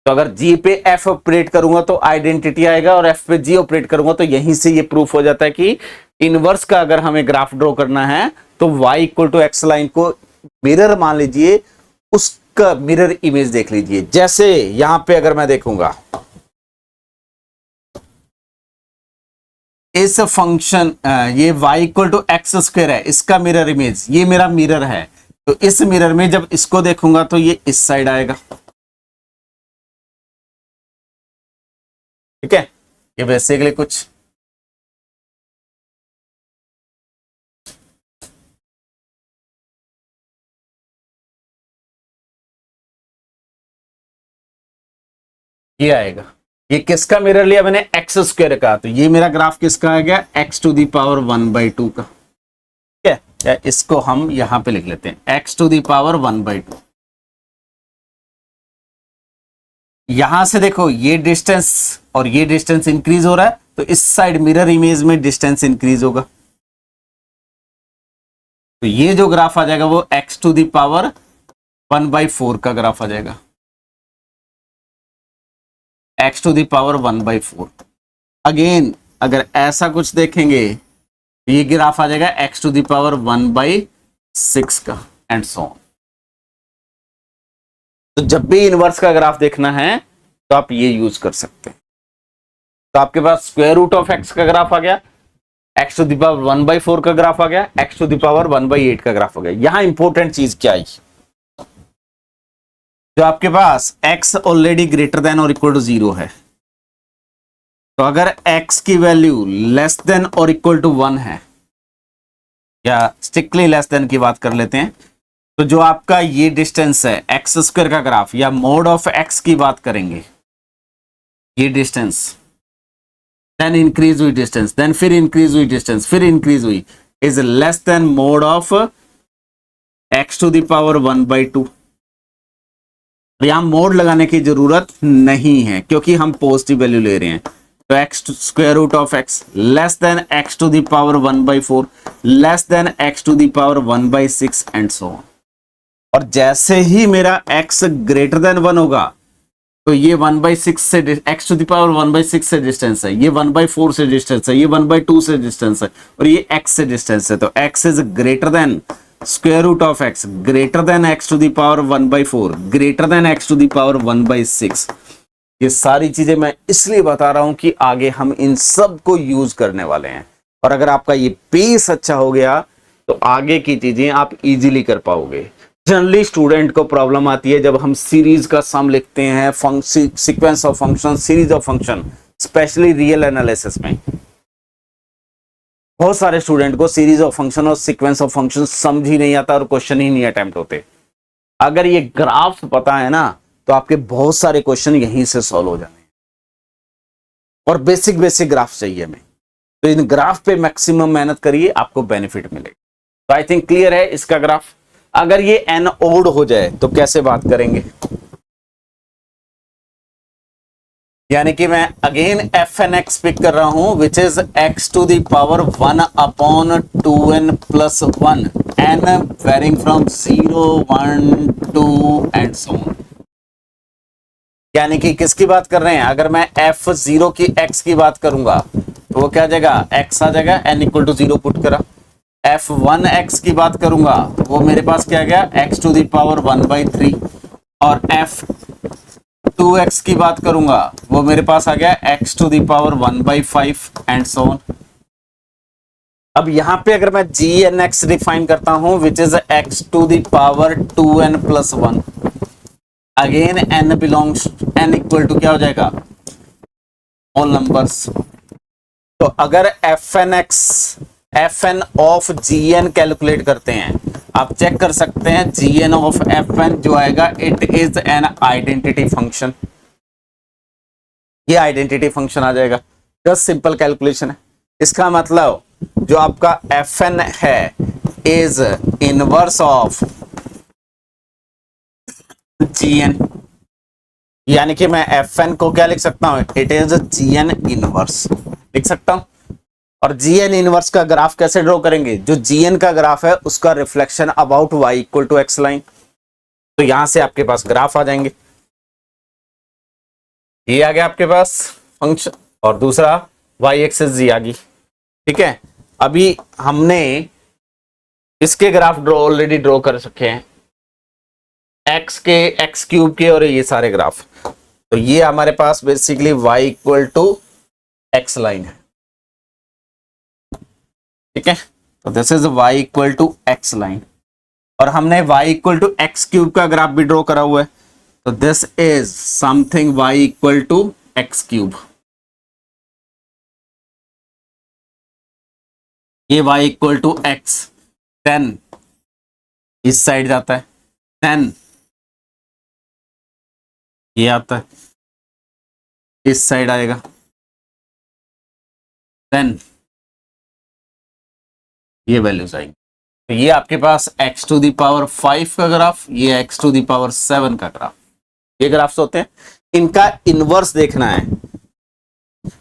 [SPEAKER 1] तो अगर g पे f ऑपरेट करूंगा तो आइडेंटिटी आएगा, और f पे g ऑपरेट करूंगा तो यहीं से ये प्रूफ हो जाता है कि इनवर्स का अगर हमें ग्राफ ड्रॉ करना है तो y equal to x line को मिरर मान लीजिए, उस का मिरर इमेज देख लीजिए। जैसे यहां पे अगर मैं देखूंगा इस फंक्शन ये y equal to x square है, इसका मिरर इमेज, ये मेरा मिरर है, तो इस मिरर में जब इसको देखूंगा तो ये इस साइड आएगा। ठीक है, ये बेसिकली कुछ ये आएगा। ये किसका मिरर लिया मैंने, एक्स स्क्वायर का, तो ये मेरा ग्राफ किसका आ गया, एक्स टू दी पावर 1/2 का। ठीक है, या इसको हम यहां पे लिख लेते हैं एक्स टू दी पावर 1/2। यहां से देखो ये डिस्टेंस और ये डिस्टेंस इंक्रीज हो रहा है, तो इस साइड मिरर इमेज में डिस्टेंस इंक्रीज होगा, तो ये जो ग्राफ आ जाएगा वो एक्स टू दी पावर 1/4 का ग्राफ आ जाएगा, X to the power 1/4। Again अगर ऐसा कुछ देखेंगे तो ये ग्राफ आ जाएगा एक्स टू दी पावर 1/6 का, एंड सो ऑन। तो जब भी इनवर्स का ग्राफ देखना है तो आप ये यूज कर सकते हैं। तो आपके पास स्क्वायर रूट ऑफ एक्स का ग्राफ आ गया, एक्स टू दी पावर 1/4 का ग्राफ आ गया, एक्स टू दी पावर 1/8 का ग्राफ आ गया। यहां इंपॉर्टेंट चीज क्या आई, जो आपके पास x ऑलरेडी ग्रेटर देन और इक्वल टू 0 है, तो अगर x की वैल्यू लेस देन और इक्वल टू 1 है, या स्ट्रिक्टली लेस देन की बात कर लेते हैं, तो जो आपका ये डिस्टेंस है एक्स स्क्वायर का ग्राफ, या मोड ऑफ x की बात करेंगे, ये डिस्टेंस, देन इंक्रीज हुई डिस्टेंस, देन फिर इंक्रीज हुई डिस्टेंस, फिर इंक्रीज हुई, is less than mod of x to the power 1/2। यहां मोड लगाने की जरूरत नहीं है क्योंकि हम पॉजिटिव वैल्यू ले रहे हैं, तो x square root of X less than X to the power 1/4 less than X to the power 1/6 and so on. और जैसे ही मेरा x ग्रेटर देन 1 होगा तो ये 1/6 से x टू द पावर 1/6 से डिस्टेंस है, ये 1/4 से डिस्टेंस है, ये 1/2 से डिस्टेंस है, और ये x से डिस्टेंस है, तो x is greater than square root of x greater than x to the power 1/4 greater than x to the power 1/6। ये सारी चीजें मैं इसलिए बता रहा हूं कि आगे हम इन सब को यूज करने वाले हैं, और अगर आपका ये पेस अच्छा हो गया तो आगे की चीजें आप इजीली कर पाओगे। जनरली स्टूडेंट को प्रॉब्लम आती है जब हम सीरीज का सम लिखते हैं, sequence of function, series of function, specially real analysis में बहुत सारे स्टूडेंट को सीरीज ऑफ फंक्शन और सीक्वेंस ऑफ फंक्शन समझ ही नहीं आता और क्वेश्चन ही नहीं अटेम्प्ट होते। अगर ये ग्राफ पता है ना तो आपके बहुत सारे क्वेश्चन यहीं से सॉल्व हो जाने, और बेसिक बेसिक ग्राफ चाहिए हमें, तो इन ग्राफ पे मैक्सिमम मेहनत करिए, आपको बेनिफिट मिलेगा। तो आई थिंक क्लियर है इसका ग्राफ। अगर ये n ओड हो जाए तो कैसे बात करेंगे, यानी कि मैं अगेन fnx पिक कर रहा हूं which is x to the power 1/2n plus 1 n varying from 0 1 2 and so on. यानी कि किसकी बात कर रहे हैं, अगर मैं f0 की x की बात करूंगा तो वो क्या आ जाएगा, x आ जाएगा, n इक्वल टू 0 पुट करा। f1x की बात करूंगा वो मेरे पास क्या आ गया, x टू द पावर 1/3, और f2x की बात करूंगा वो मेरे पास आ गया x to the power 1/5 and so on. अब यहां पे अगर मैं gnx डिफाइन करता हूं which is x to the power 2n plus 1, again n belongs n equal to क्या हो जाएगा, ऑल नंबर्स। तो अगर fn ऑफ gn कैलकुलेट करते हैं, आप चेक कर सकते हैं gn ऑफ fn जो आएगा, it is an identity function. ये आइडेंटिटी फंक्शन आ जाएगा, जस्ट सिंपल कैलकुलेशन है। इसका मतलब जो आपका fn है इज इनवर्स ऑफ gn, यानी कि मैं fn को क्या लिख सकता हूं, इट इज gn इनवर्स लिख सकता हूं। और gn इनवर्स का ग्राफ कैसे ड्रॉ करेंगे, जो gn का ग्राफ है उसका reflection about y equal to x line, तो यहां से आपके पास ग्राफ आ जाएंगे। ये आ गया आपके पास फंक्शन, और दूसरा y एक्सिस जी आ गई। ठीक है, अभी हमने इसके ग्राफ ऑलरेडी ड्रॉ कर सके हैं, x के, x क्यूब के, और ये सारे ग्राफ। तो ये हमारे पास basically y equal to x line है। ठीक है, तो this is y equal to x line, और हमने y equal to x cube का ग्राफ भी ड्रॉ करा हुआ है, तो this is something y equal to x cube. ये y equal to X, then इस साइड जाता है, देन ये आता है, इस साइड आएगा, देन ये वैल्यूज आएंगी। तो ये आपके पास x टू दी पावर 5 का ग्राफ, ये x टू दी पावर 7 का ग्राफ, ये ग्राफ्स होते हैं। इनका इनवर्स देखना है,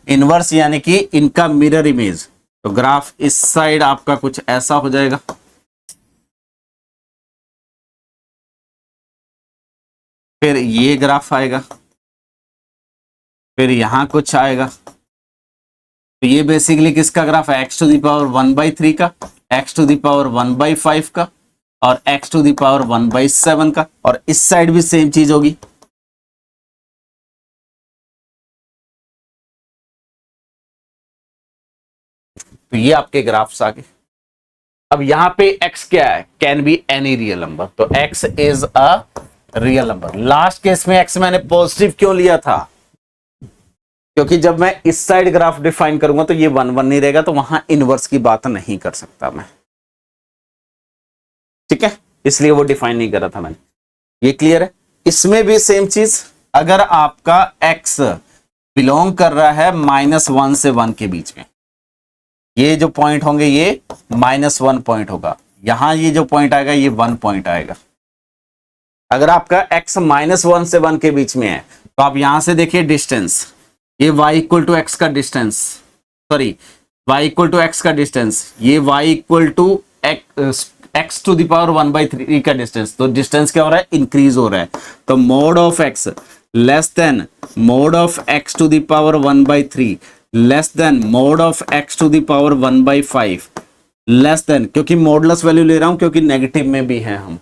[SPEAKER 1] इनवर्स यानी कि इनका मिरर इमेज। तो ग्राफ इस साइड आपका कुछ ऐसा हो जाएगा, फिर ये ग्राफ आएगा, फिर यहां कुछ आएगा। तो ये बेसिकली किसका ग्राफ है, x टू दी पावर 1/3 का, x टू दी पावर 1/5 का, और x टू दी पावर 1/7 का, और इस साइड भी सेम चीज होगी। तो ये आपके ग्राफ्स आ गए। अब यहां पे x क्या है, can be any real number, तो x is a real number. Last case में x मैंने पॉजिटिव क्यों लिया था, क्योंकि जब मैं इस साइड ग्राफ डिफाइन करूंगा तो ये 1 1 नहीं रहेगा, तो वहां इनवर्स की बात नहीं कर सकता मैं, ठीक है, इसलिए वो डिफाइन नहीं करा था मैंने। ये क्लियर है। इसमें भी सेम चीज, अगर आपका x बिलोंग कर रहा है -1 से 1 के बीच में, ये जो पॉइंट होंगे ये -1 पॉइंट होगा, यहां ये जो पॉइंट आएगा ये 1 पॉइंट आएगा। अगर आपका x -1 से 1 के बीच में है, तो आप यहां से देखिए डिस्टेंस, ये y इक्वल टू एक्स का distance, sorry y equal to x का डिस्टेंस, ये y equal to X to the power 1/3 का डिस्टेंस। तो डिस्टेंस क्या हो रहा है, इंक्रीज हो रहा है। तो mod of x less than mod of x to the power 1/3 less than mod of x to the power 1/5 less than, क्योंकि मॉडुलस वैल्यू ले रहा हूं क्योंकि नेगेटिव में भी है हम,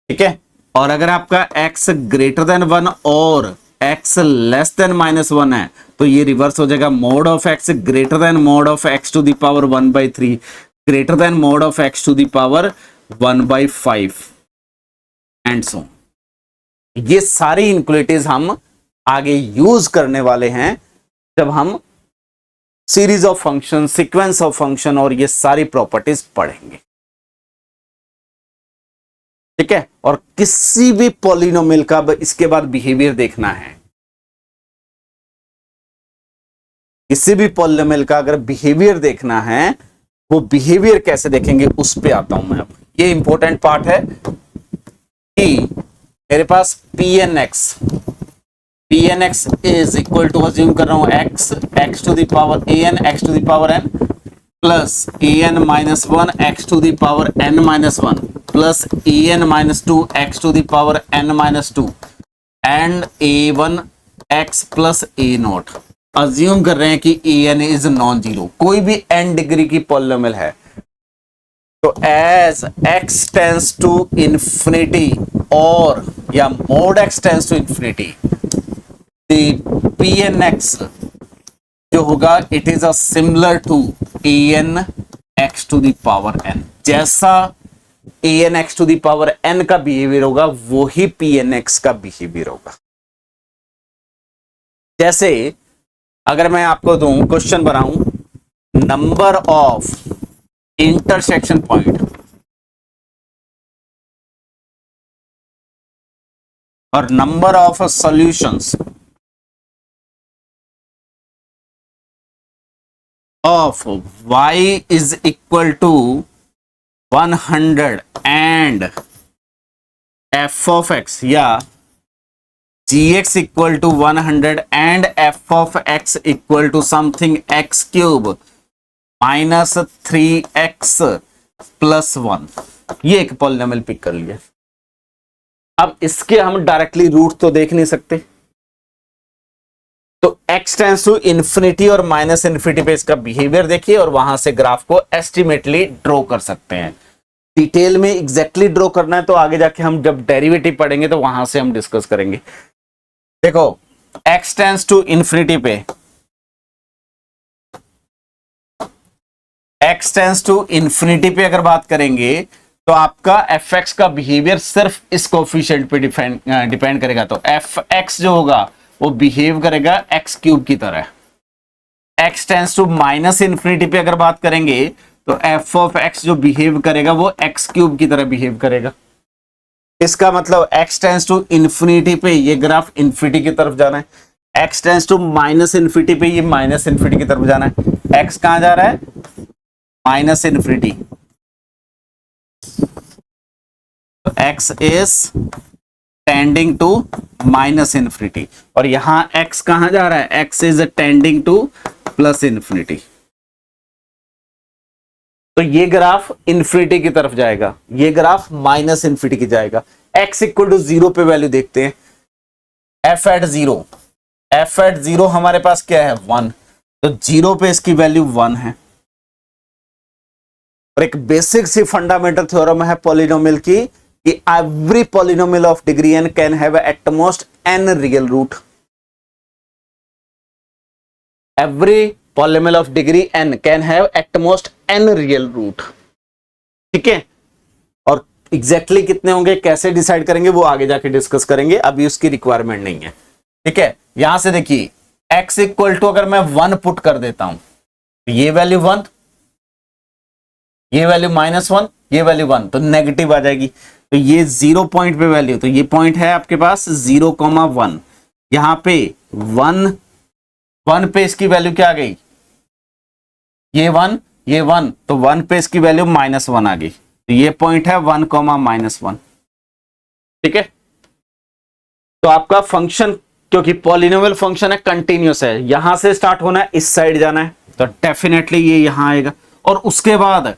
[SPEAKER 1] ठीक है। और अगर आपका x ग्रेटर देन 1 और x लेस देन -1 है, तो ये रिवर्स हो जाएगा, mod of x greater than mod of x to the power 1/3 greater than mod of x to the power 1/5 and so. ये सारी इनक्वलिटीज हम आगे यूज करने वाले हैं जब हम series of function, sequence of function और ये सारी प्रॉपर्टीज पढ़ेंगे, ठीक है। और किसी भी पॉलिनोमियल का इसके बाद बिहेवियर देखना है, किसी भी पॉलिनोमियल का अगर बिहेवियर देखना है, वो बिहेवियर कैसे देखेंगे उस पे आता हूं मैं अब। ये इंपॉर्टेंट पार्ट है कि मेरे पास P N X is equal to, assume कर रहा हूं X to the power an x to the power n plus an -1 x to the power n-1 plus an -2 x to the power n-2 and a1 x plus a0। Assume कर रहे हैं कि an is non zero, कोई भी n degree की polynomial है। तो as x tends to infinity और या mod x tends to infinity, pnx जो होगा it is a similar to an x to the power n। जैसा an x to the power n का behaviour होगा वो ही pnx का बिहेवियर होगा। जैसे अगर मैं आपको दूं, क्वेश्चन बनाऊं, नंबर ऑफ इंटरसेक्शन पॉइंट और number of solutions of y is equal to 100 and f of x या gx equal to 100 and f of x equal to something x cube minus 3x plus 1, ये एक polynomial pick कर लिया। अब इसके हम directly root तो देख नहीं सकते, तो x टेंस टू इंफिनिटी और माइनस इंफिनिटी पे इसका बिहेवियर देखिए और वहां से ग्राफ को एस्टिमेटली ड्रॉ कर सकते हैं। डिटेल में एग्जैक्टली ड्रॉ करना है तो आगे जाके हम जब डेरिवेटिव पढ़ेंगे तो वहां से हम डिस्कस करेंगे। देखो x टेंस टू इंफिनिटी पे x टेंस टू इंफिनिटी पे अगर बात करेंगे तो आपका fx का बिहेवियर सिर्फ इस कोफिशिएंट पे डिपेंड करेगा। तो fx जो होगा वो बिहेव करेगा x क्यूब की तरह। x tends to minus infinity पे अगर बात करेंगे तो f ऑफ x जो बिहेव करेगा वो x क्यूब की तरह बिहेव करेगा। इसका मतलब x टेंस टू इंफिनिटी पे ये ग्राफ इंफिनिटी की तरफ जाना है, x tends to minus infinity पे ये माइनस इंफिनिटी की तरफ जाना है। x कहां जा रहा है? Minus infinity. तो x is tending to minus infinity और यहां x कहां जा रहा है? x is tending to plus infinity. तो ये ग्राफ इंफिनिटी की तरफ जाएगा, ये ग्राफ माइनस इंफिनिटी की जाएगा। x इक्वल टू 0 पे वैल्यू देखते हैं। f एट 0, f एट 0 हमारे पास क्या है? 1। तो 0 पे इसकी वैल्यू 1 है। और एक बेसिक सी फंडामेंटल थ्योरम है पॉलिनोमियल की कि every polynomial of degree n can have at most n real root. Every polynomial of degree n can have at most n real root. ठीक है, और एग्जैक्टली कितने होंगे, कैसे डिसाइड करेंगे, वो आगे जाके डिस्कस करेंगे, अभी उसकी रिक्वायरमेंट नहीं है। ठीक है, यहां से देखिए x इक्वल टू अगर मैं 1 पुट कर देता हूं तो ये वैल्यू 1, ये वैल्यू -1, ये वैल्यू 1, तो नेगेटिव आ जाएगी। तो ये 0 पॉइंट पे वैल्यू, तो ये पॉइंट है आपके पास 0,1, यहां पे 1 पे इसकी वैल्यू क्या आ गई? ये 1, ये 1, तो 1 पे इसकी वैल्यू -1 आ गई। तो ये पॉइंट है 1,-1। ठीक है, तो आपका फंक्शन, क्योंकि पॉलिनोमियल फंक्शन है, कंटिन्यूअस है, यहां से स्टार्ट होना है, इस साइड जाना है, तो डेफिनेटली ये यहां आएगा और उसके बाद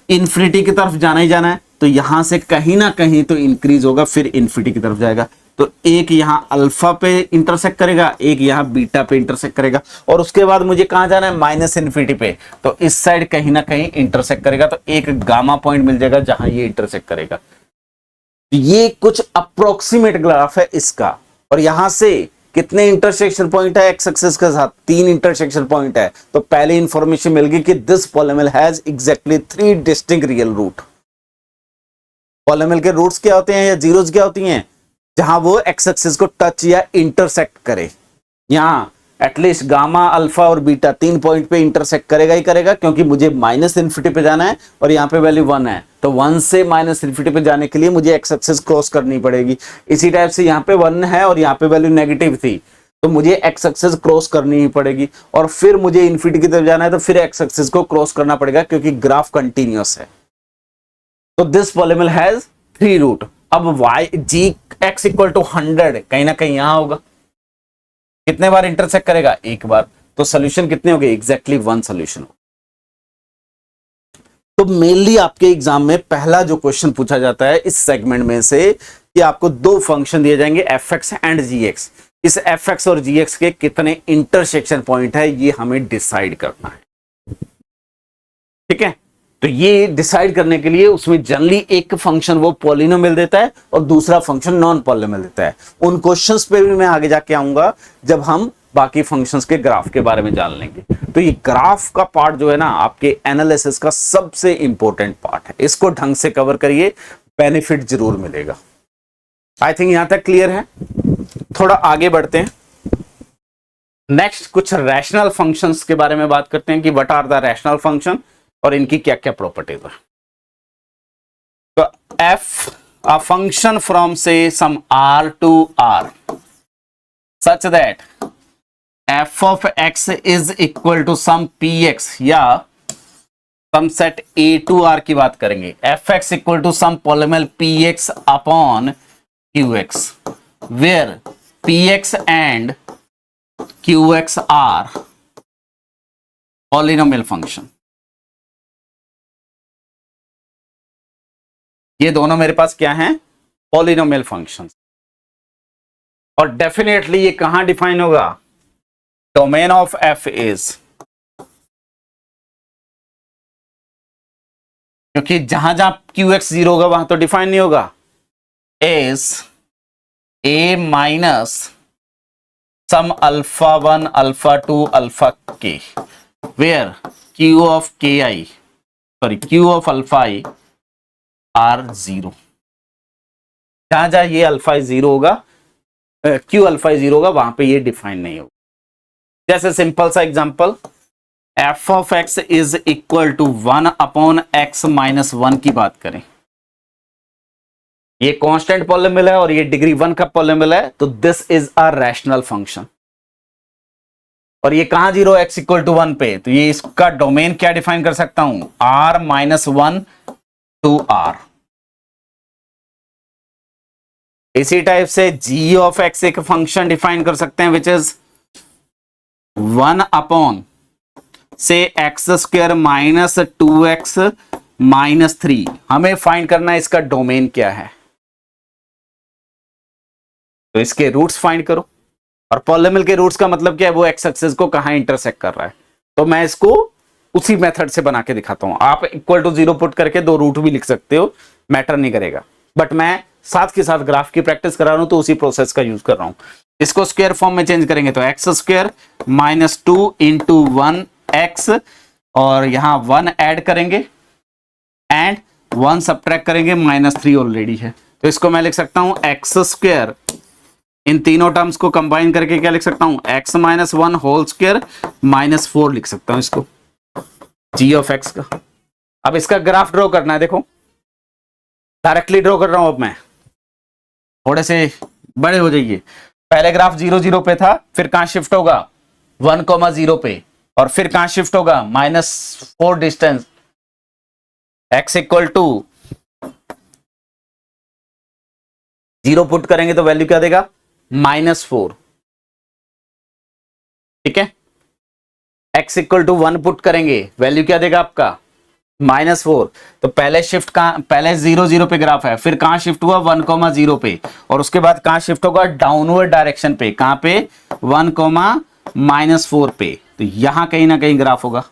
[SPEAKER 1] इंफिनिटी की तरफ जाना ही जाना है। तो यहां से कहीं ना कहीं तो इंक्रीज होगा, फिर इंफिनिटी की तरफ जाएगा। तो एक यहां अल्फा पे इंटरसेक्ट करेगा, एक यहां बीटा पे इंटरसेक्ट करेगा, और उसके बाद मुझे कहां जाना है? माइनस इन्फिनिटी पे। तो इस साइड कहीं ना कहीं इंटरसेक्ट करेगा, तो एक गामा पॉइंट मिल जाएगा जहां ये इंटरसेक्ट करेगा। ये कुछ अप्रोक्सीमेट ग्राफ है इसका। और यहां से कितने इंटरसेक्शन पॉइंट है एक्स एक्सिस के साथ? 3 इंटरसेक्शन पॉइंट है। तो पहले इंफॉर्मेशन मिल गई कि this polynomial has exactly 3 distinct real root. Polynomial के रूट्स क्या होते हैं या जीरोस क्या होती हैं? जहां वो एक्स एक्सिस को टच या इंटरसेक्ट करे। यहां एटलीस्ट गामा, अल्फा और बीटा 3 पॉइंट पे इंटरसेक्ट करेगा ही करेगा, क्योंकि मुझे माइनस इन्फिनिटी पे जाना है और यहाँ पे वैल्यू 1 है। तो 1 से माइनस इन्फिनिटी पे जाने के लिए मुझे एक्स एक्सिस क्रॉस करनी पड़ेगी। इसी टाइप से यहाँ पे 1 है और यहाँ पे वैल्यू नेगेटिव थी, तो मुझे एक्स एक्सिस क्रॉस करनी ही पड़ेगी। और फिर मुझे इन्फिनिटी की तरफ जाना है तो फिर एक्स एक्सिस को क्रॉस करना पड़ेगा, क्योंकि ग्राफ कंटिन्यूअस है। तो दिस पॉलिनोमियल हैज 3 रूट। अब Y G X equal to 100 कहीं ना कहीं यहां होगा। कितने बार इंटरसेक्ट करेगा? एक बार। तो सोल्यूशन कितने हो गए? Exactly 1 solution. तो मेनली आपके एग्जाम में पहला जो क्वेश्चन पूछा जाता है इस सेगमेंट में से कि आपको 2 फंक्शन दिए जाएंगे fx एंड gx। इस fx और gx के कितने इंटरसेक्शन पॉइंट है ये हमें डिसाइड करना है। ठीक है, तो ये डिसाइड करने के लिए उसमें जनरली एक फंक्शन वो पॉलिनोमियल देता है और दूसरा फंक्शन नॉन पॉलिनोमियल देता है। उन क्वेश्चंस पे भी मैं आगे जाके आऊंगा जब हम बाकी फंक्शंस के ग्राफ के बारे में जान लेंगे। तो ये ग्राफ का पार्ट जो है ना आपके एनालिसिस का सबसे इंपॉर्टेंट पार्ट है। इसको ढंग से कवर करिए, बेनिफिट जरूर मिलेगा। आई थिंक यहां तक क्लियर है। थोड़ा आगे बढ़ते हैं। नेक्स्ट कुछ रैशनल फंक्शंस के बारे में बात करते हैं कि what are the rational function और इनकी क्या क्या प्रॉपर्टीज है। तो f a function from say some r to r such that f of x is equal to some px या some set a to r की बात करेंगे। fx equal to some polynomial px upon qx where px and qx are polynomial function। ये दोनों मेरे पास क्या हैं? Polynomial functions. और डेफिनेटली ये कहां डिफाइन होगा? डोमेन ऑफ एफ इज, क्योंकि जहां जहां क्यू एक्स 0 होगा वहां तो डिफाइन नहीं होगा। Is A minus sum α1 α2 α k where q of ki sorry Q of alpha I are zero. जहां जहां ये अल्फा जीरो होगा, क्यू अल्फा जीरो होगा, वहां पे ये डिफाइन नहीं होगा। जैसे सिंपल सा example, F of x is equal to 1/x-1 की बात करें, ये कांस्टेंट पॉलिनोमियल है और ये डिग्री 1 का पॉलिनोमियल है, तो this is a rational function. और ये कहां जीरो, x इक्वल टू 1 पे, तो ये इसका डोमेन क्या डिफाइन कर सकता हूं, r-1 टू r। इसी टाइप से g ऑफ x एक फंक्शन डिफाइन कर सकते हैं विच इज 1 से x² माइनस 2x माइनस 3। हमें फाइंड करना है इसका डोमेन क्या है, तो इसके रूट्स फाइंड करो। और पॉलिनोमियल के रूट्स का मतलब क्या है, वो एक्स एक्सिस को कहां इंटरसेक्ट कर रहा है। तो मैं इसको उसी मेथड से बना के दिखाता हूं। आप इक्वल टू 0 पुट करके दो रूट भी लिख सकते हो, मैटर नहीं करेगा, बट मैं साथ के साथ ग्राफ की प्रैक्टिस करा रहा हूं तो उसी प्रोसेस का यूज कर रहा हूं। इसको स्क्वायर फॉर्म में चेंज करेंगे तो x² माइनस 2 इंटू 1x, और यहां 1 ऐड करेंगे एंड 1 सब्ट्रैक्ट करेंगे, -3 ऑलरेडी है, तो इसको मैं लिख सकता हूं x²। इन तीनों टर्म्स को कंबाइन करके क्या लिख सकता हूं, x-1 होल स्क्वायर -4 लिख सकता हूं इसको, g ऑफ x का। अब इसका ग्राफ ड्रॉ करना है, देखो डायरेक्टली ड्रॉ कर रहा हूं। अब मैं थोड़े से बड़े हो जाइए। पहले ग्राफ 0 0 पे था, फिर कहां शिफ्ट होगा 1,0 पे, और फिर कहां शिफ्ट होगा -4 distance, x equal to 0 put करेंगे तो वैल्यू क्या देगा, -4। ठीक है, x इक्वल टू 1 पुट करेंगे, वैल्यू क्या देगा आपका -4। तो पहले शिफ्ट कहां, पहले 0 0 पे ग्राफ है, फिर कहां शिफ्ट हुआ 1,0 पे, और उसके बाद कहां शिफ्ट होगा डाउनवर्ड डायरेक्शन पे, कहां पे 1,-4 पे। तो यहां कहीं ना कहीं ग्राफ होगा,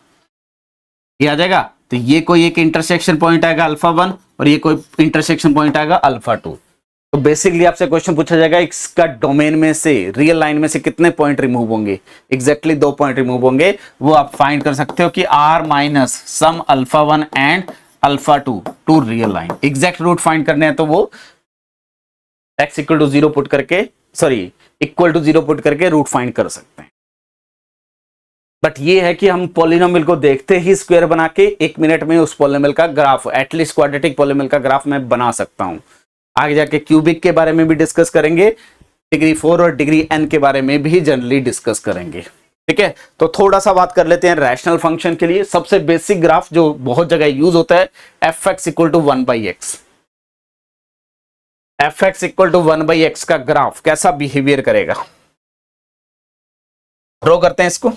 [SPEAKER 1] ये आ जाएगा। तो ये कोई एक इंटरसेक्शन पॉइंट आएगा α1 और ये कोई इंटरसेक्शन पॉइंट आएगा α2। तो बेसिकली आपसे क्वेश्चन पूछा जाएगा इसका डोमेन में से, रियल लाइन में से कितने पॉइंट रिमूव होंगे, एग्जैक्टली 2 पॉइंट रिमूव होंगे। वो आप फाइंड कर सकते हो कि r minus sum α1 and α2 to real line. Exact root find करने हैं तो वो x इक्वल टू 0 पुट करके, सॉरी इक्वल टू 0 पुट करके रूट फाइंड कर सकते हैं। बट ये है कि हम पॉलिनोमियल को देखते ही स्क्वायर बना के 1 मिनट में उस पॉलिनोमियल का ग्राफ, एटलीस्ट क्वाड्रेटिक पॉलिनोमियल का ग्राफ मैं बना सकता हूं। आगे जाके क्यूबिक के बारे में भी डिस्कस करेंगे, डिग्री 4 और डिग्री n के बारे में भी जनरली डिस्कस करेंगे। ठीक है, तो थोड़ा सा बात कर लेते हैं रैशनल फंक्शन के लिए। सबसे बेसिक ग्राफ जो बहुत जगह यूज होता है, fx equal to 1/x। fx equal to 1/x का ग्राफ कैसा बिहेवियर करेगा, ड्रॉ करते हैं इसको।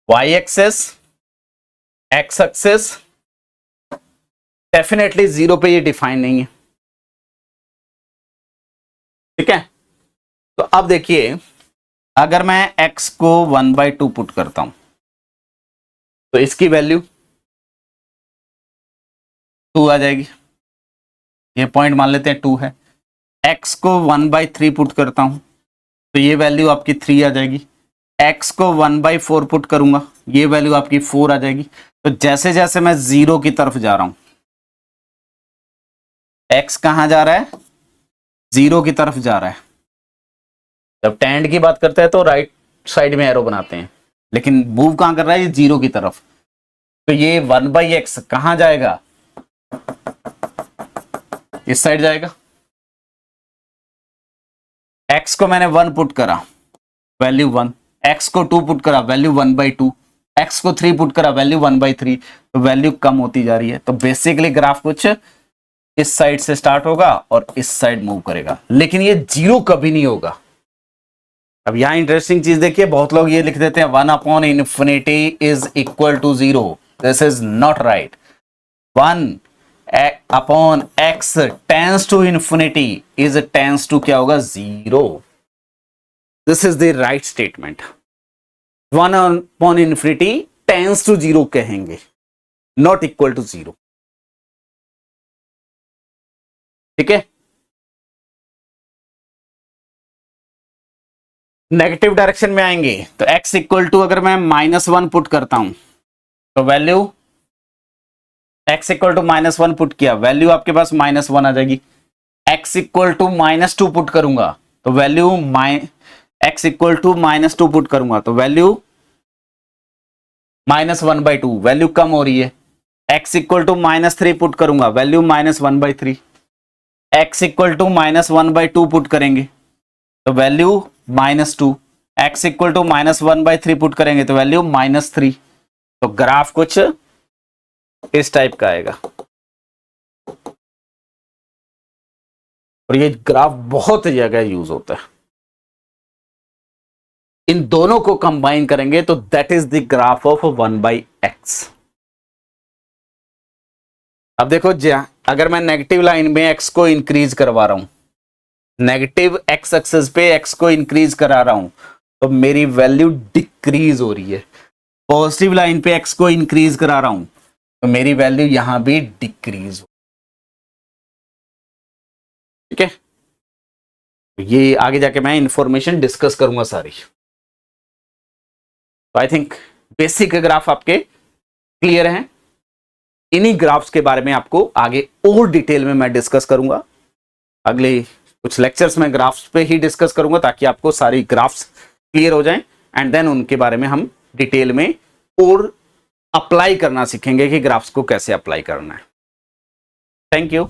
[SPEAKER 1] y axis, x axis, definitely 0 पे ये डिफाइन नहीं है। ठीक है, तो अब देखिए अगर मैं x को 1/2 पुट करता हूं तो इसकी वैल्यू 2 आ जाएगी, ये पॉइंट मान लेते हैं 2 है। x को 1/3 पुट करता हूं तो ये वैल्यू आपकी 3 आ जाएगी। x को 1/4 पुट करूंगा, ये वैल्यू आपकी 4 आ जाएगी। तो जैसे जैसे मैं 0 की तरफ जा रहा हूं, x कहां जा रहा है, 0 की तरफ जा रहा है। जब टेंड की बात करते हैं तो राइट साइड में एरो बनाते हैं, लेकिन मूव कहां कर रहा है, ये 0 की तरफ। तो ये 1/x कहां जाएगा, इस साइड जाएगा। x को मैंने 1 पुट करा, वैल्यू 1। x को 2 पुट करा, वैल्यू 1/2। x को 3 पुट करा, वैल्यू 1/3। तो वैल्यू कम होती जा रही है। तो बेसिकली ग्राफ कुछ इस साइड से स्टार्ट होगा और इस साइड मूव करेगा, लेकिन ये 0 कभी नहीं होगा। अब यहां इंटरेस्टिंग चीज देखिए, बहुत लोग ये लिख देते हैं 1/∞ is equal to 0। This is not right. 1/x tends to infinity is tends to क्या होगा, 0। This is the right statement. 1/∞ tends to 0 कहेंगे, नॉट इक्वल टू 0। ठीक है, नेगेटिव डायरेक्शन में आएंगे तो x इक्वल टू, अगर मैं -1 पुट करता हूं तो value x equal to -1 put किया, वैल्यू आपके पास -1 आ जाएगी। x इक्वल टू -2 पुट करूंगा तो value x equal to -2 put करूंगा तो वैल्यू -1/2, वैल्यू कम हो रही है। x इक्वल टू -3 पुट करूंगा, value -1/3। x equal to -1/2 put करेंगे तो value -2। x equal to -1/3 put करेंगे तो वैल्यू -3। तो ग्राफ कुछ इस टाइप का आएगा। और ये ग्राफ बहुत जगह यूज होता है। इन दोनों को कंबाइन करेंगे तो that is the graph of 1/x। अब देखो अगर मैं नेगेटिव लाइन में x को इंक्रीज करवा रहा हूं, नेगेटिव x एक्सिस पे x को इंक्रीज करा रहा हूं तो मेरी वैल्यू डिक्रीज हो रही है। पॉजिटिव लाइन पे x को इंक्रीज करा रहा हूं तो मेरी वैल्यू यहां भी डिक्रीज हो। ठीक है, ये आगे जाके मैं इंफॉर्मेशन डिस्कस करूंगा सारी। तो आई थिंक बेसिक ग्राफ आपके क्लियर हैं। इन्हीं ग्राफ्स के बारे में आपको आगे और डिटेल में मैं डिस्कस करूंगा। अगले कुछ लेक्चर्स में ग्राफ्स पे ही डिस्कस करूंगा ताकि आपको सारी ग्राफ्स क्लियर हो जाएं एंड देन उनके बारे में हम डिटेल में और अप्लाई करना सीखेंगे कि ग्राफ्स को कैसे अप्लाई करना है। Thank you.